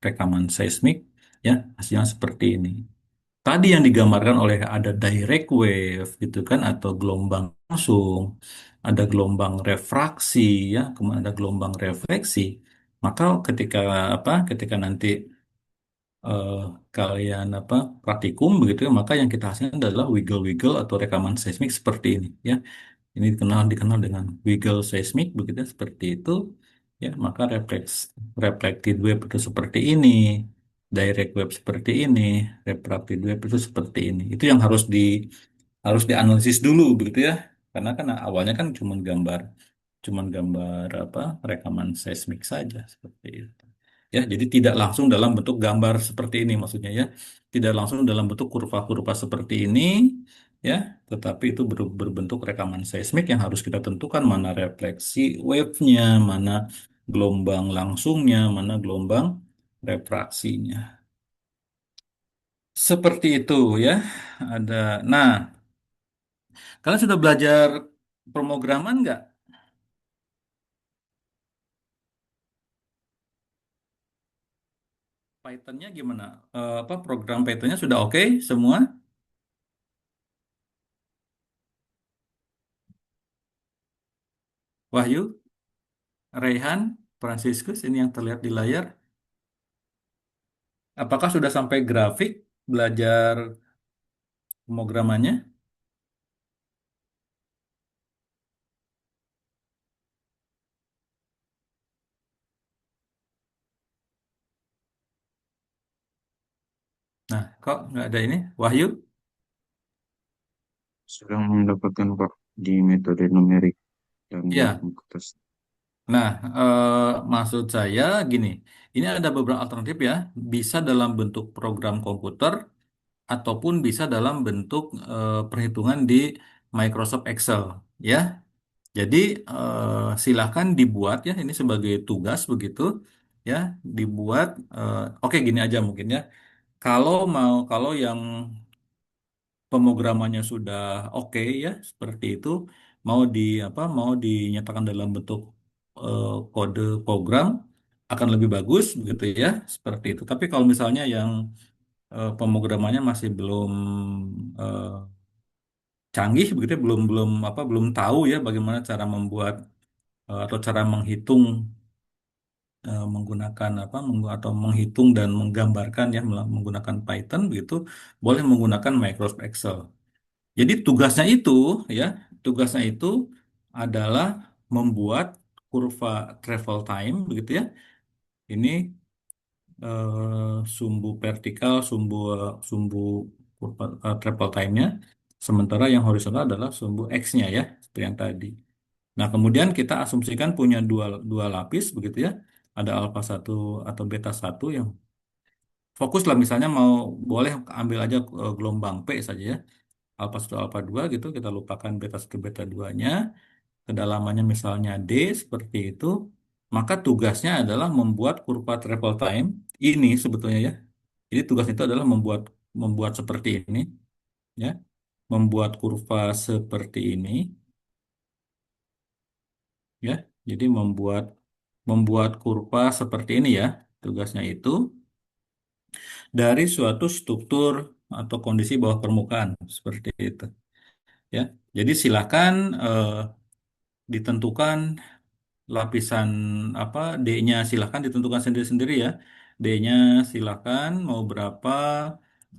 rekaman seismik ya hasilnya seperti ini. Tadi yang digambarkan oleh ada direct wave gitu kan atau gelombang langsung, ada gelombang refraksi ya, kemudian ada gelombang refleksi. Maka ketika nanti eh, kalian praktikum begitu ya, maka yang kita hasilkan adalah wiggle-wiggle atau rekaman seismik seperti ini ya. Ini dikenal dengan wiggle seismik begitu ya, seperti itu ya, maka reflected wave itu seperti ini, direct wave seperti ini, refracted wave itu seperti ini. Itu yang harus dianalisis dulu begitu ya. Karena kan awalnya kan cuma gambar apa rekaman seismik saja seperti itu. Ya, jadi tidak langsung dalam bentuk gambar seperti ini maksudnya ya. Tidak langsung dalam bentuk kurva-kurva seperti ini ya, tetapi itu berbentuk rekaman seismik yang harus kita tentukan mana refleksi wave-nya, mana gelombang langsungnya, mana gelombang refraksinya. Seperti itu ya. Ada. Nah, kalian sudah belajar pemrograman nggak? Python-nya gimana? Apa program Python-nya sudah oke semua? Wahyu, Raihan, Franciscus ini yang terlihat di layar. Apakah sudah sampai grafik belajar pemrogramannya? Nah, kok nggak ada ini? Wahyu? Sedang mendapatkan Pak di metode numerik dan Ya. komputer. Nah, maksud saya gini, ini ada beberapa alternatif ya, bisa dalam bentuk program komputer ataupun bisa dalam bentuk perhitungan di Microsoft Excel, ya. Jadi silakan dibuat ya, ini sebagai tugas begitu, ya, dibuat. Oke, gini aja mungkin ya. Kalau yang pemrogramannya sudah oke ya seperti itu mau dinyatakan dalam bentuk kode program akan lebih bagus begitu ya seperti itu. Tapi kalau misalnya yang pemrogramannya masih belum eh, canggih begitu ya, belum belum apa belum tahu ya bagaimana cara membuat atau cara menghitung menggunakan atau menghitung dan menggambarkan ya menggunakan Python begitu boleh menggunakan Microsoft Excel. Jadi ya, tugasnya itu adalah membuat kurva travel time begitu ya. Ini sumbu vertikal, sumbu kurva travel time-nya. Sementara yang horizontal adalah sumbu X-nya ya, seperti yang tadi. Nah, kemudian kita asumsikan punya dua lapis begitu ya. Ada alfa satu atau beta satu yang fokus lah misalnya boleh ambil aja gelombang P saja ya alfa 1 alfa 2 gitu kita lupakan beta 1 beta 2-nya kedalamannya misalnya D seperti itu maka tugasnya adalah membuat kurva travel time ini sebetulnya ya jadi tugas itu adalah membuat membuat seperti ini ya membuat kurva seperti ini ya jadi membuat membuat kurva seperti ini ya tugasnya itu dari suatu struktur atau kondisi bawah permukaan seperti itu ya jadi silakan ditentukan lapisan D-nya silahkan ditentukan sendiri-sendiri ya. D-nya silahkan mau berapa,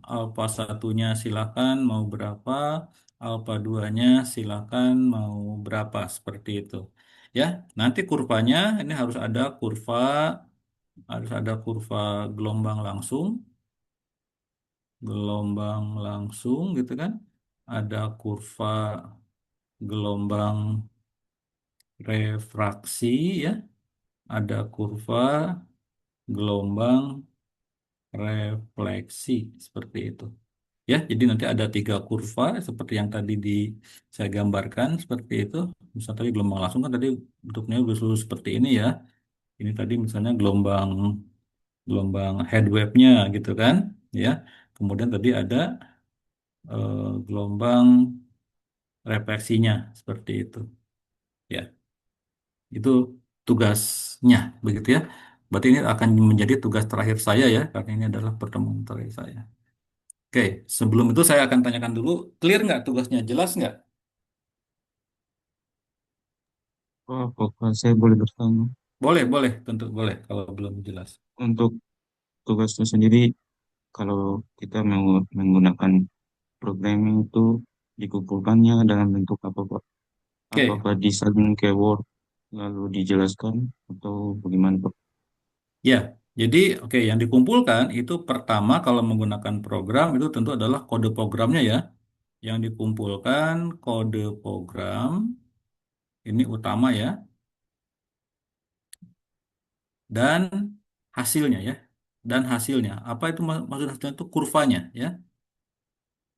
alfa satunya silahkan mau berapa, alfa duanya silahkan mau berapa seperti itu. Ya, nanti kurvanya ini harus ada kurva gelombang langsung, gelombang langsung gitu kan. Ada kurva gelombang refraksi ya, ada kurva gelombang refleksi seperti itu. Ya, jadi nanti ada tiga kurva seperti yang tadi saya gambarkan seperti itu. Misal tadi gelombang langsung kan tadi bentuknya lurus seperti ini ya. Ini tadi misalnya gelombang gelombang head wave-nya gitu kan, ya. Kemudian tadi ada gelombang refleksinya seperti itu. Ya, itu tugasnya begitu ya. Berarti ini akan menjadi tugas terakhir saya ya, karena ini adalah pertemuan terakhir saya. Oke, sebelum itu saya akan tanyakan dulu, clear nggak tugasnya, jelas nggak? Pak, apakah saya boleh bertanya? Boleh, boleh, tentu boleh kalau belum jelas. Untuk tugasnya sendiri, kalau kita mau menggunakan programming itu dikumpulkannya dalam bentuk apa, Pak? Oke, Apakah disalin ke Word lalu dijelaskan atau bagaimana, Pak? ya, jadi oke yang dikumpulkan itu pertama kalau menggunakan program itu tentu adalah kode programnya ya. Yang dikumpulkan kode program ini utama ya, dan hasilnya ya. Dan hasilnya, apa itu maksud hasilnya itu kurvanya ya.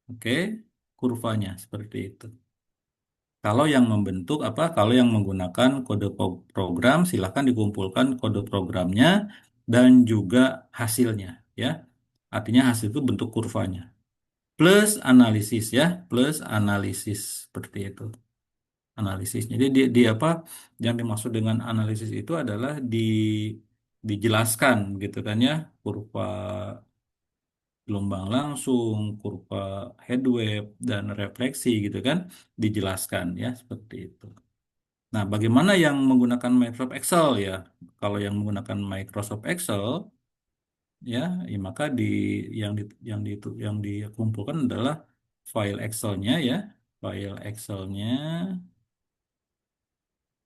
Oke, kurvanya seperti itu. Kalau yang membentuk kalau yang menggunakan kode program, silahkan dikumpulkan kode programnya dan juga hasilnya, ya. Artinya hasil itu bentuk kurvanya. Plus analisis ya, plus analisis seperti itu. Analisis. Jadi di apa yang dimaksud dengan analisis itu adalah dijelaskan gitu kan ya, kurva gelombang langsung, kurva head wave dan refleksi gitu kan dijelaskan ya seperti itu. Nah, bagaimana yang menggunakan Microsoft Excel ya? Kalau yang menggunakan Microsoft Excel ya, maka yang dikumpulkan adalah file Excelnya ya, file Excelnya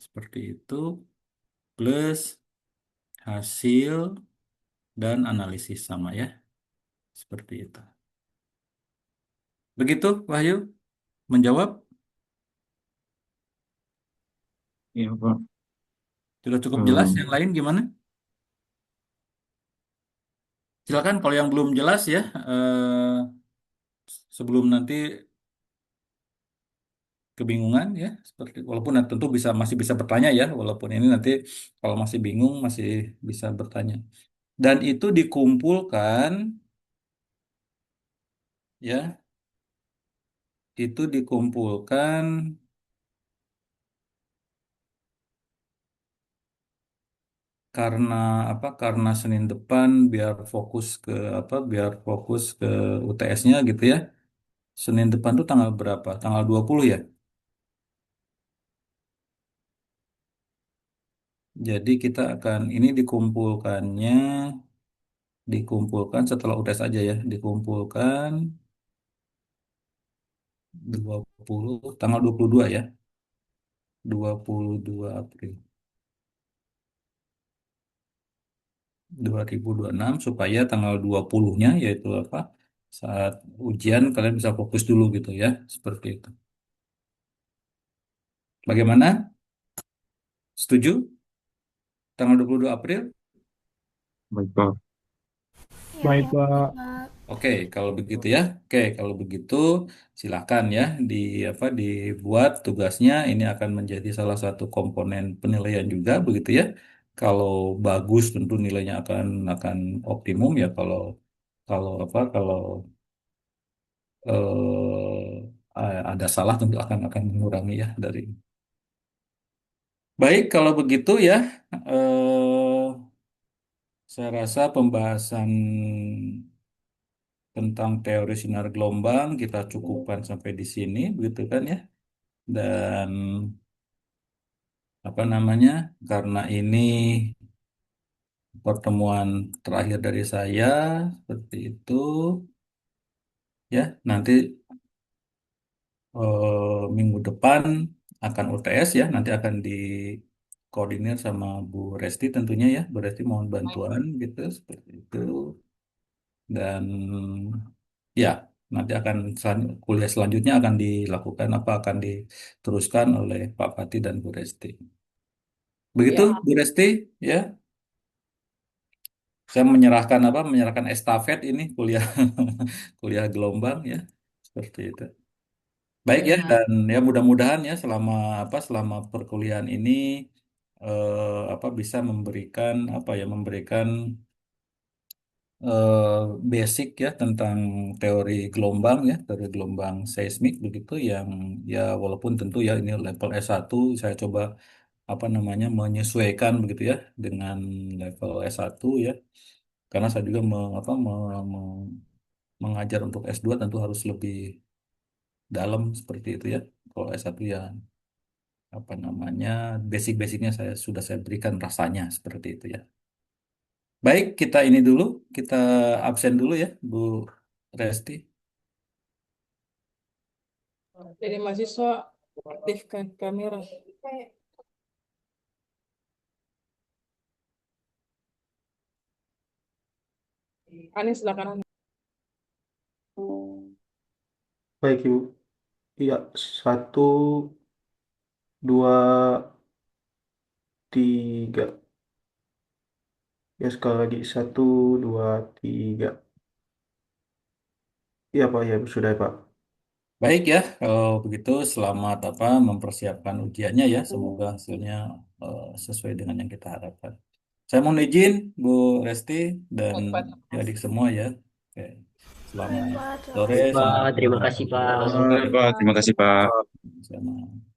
seperti itu plus hasil dan analisis sama ya, seperti itu. Begitu, Wahyu, menjawab? Iya, Pak. Sudah cukup jelas? Eh, Yang lain gimana? Silakan kalau yang belum jelas ya, sebelum nanti kebingungan ya, seperti walaupun nanti tentu masih bisa bertanya ya, walaupun ini nanti kalau masih bingung masih bisa bertanya. Dan itu dikumpulkan ya, itu dikumpulkan karena apa? Karena Senin depan biar fokus ke apa? Biar fokus ke UTS-nya gitu ya. Senin depan tuh tanggal berapa? Tanggal 20 ya. Jadi kita akan ini dikumpulkan setelah UTS aja ya, dikumpulkan 20 tanggal 22 ya, 22 April 2026 supaya tanggal 20-nya yaitu apa? Saat ujian kalian bisa fokus dulu gitu ya, seperti itu. Bagaimana? Setuju? Tanggal 22 April? Baik, Pak. Ya, Baik, oke, Pak. Pak. Oke, kalau begitu ya. Oke, kalau begitu silakan ya dibuat tugasnya. Ini akan menjadi salah satu komponen penilaian juga begitu ya. Kalau bagus tentu nilainya akan optimum ya. Kalau kalau kalau ada salah tentu akan mengurangi ya dari. Baik, kalau begitu ya. Saya rasa pembahasan tentang teori sinar gelombang kita cukupkan sampai di sini, begitu kan ya? Dan apa namanya? Karena ini pertemuan terakhir dari saya, seperti itu, ya. Nanti minggu depan akan UTS ya, nanti akan dikoordinir sama Bu Resti tentunya ya. Bu Resti mohon bantuan gitu, seperti itu. Dan ya, nanti kuliah selanjutnya akan dilakukan apa akan diteruskan oleh Pak Fatih dan Bu Resti. Begitu, Ya, Bu Resti, ya. Saya menyerahkan estafet ini kuliah kuliah gelombang ya, seperti itu. Baik ya, ya, dan ya mudah-mudahan ya selama perkuliahan ini bisa memberikan eh, basic ya tentang teori gelombang seismik begitu yang ya walaupun tentu ya ini level S1 saya coba menyesuaikan begitu ya dengan level S1 ya karena saya juga mengajar untuk S2 tentu harus lebih dalam seperti itu ya. Kalau S1 ya basic-basicnya saya berikan rasanya seperti itu ya. Baik, kita absen dulu ya, Bu Resti. Jadi mahasiswa aktifkan kamera. Ani silakan. Baik, Ibu. Iya, satu, dua, tiga. Ya, sekali lagi. Satu, dua, tiga. Iya, Pak. Ya, sudah, Pak. Baik ya, kalau begitu selamat mempersiapkan ujiannya ya. Semoga hasilnya sesuai dengan yang kita harapkan. Saya mohon izin, Bu Resti dan Baik, Pak. adik semua ya. Oke. Baik, Selamat Pak. Terima sore, kasih, Pak. sampai Pak. jumpa Terima lagi. kasih, Pak. Baik, Pak. Terima kasih, Pak. Sama.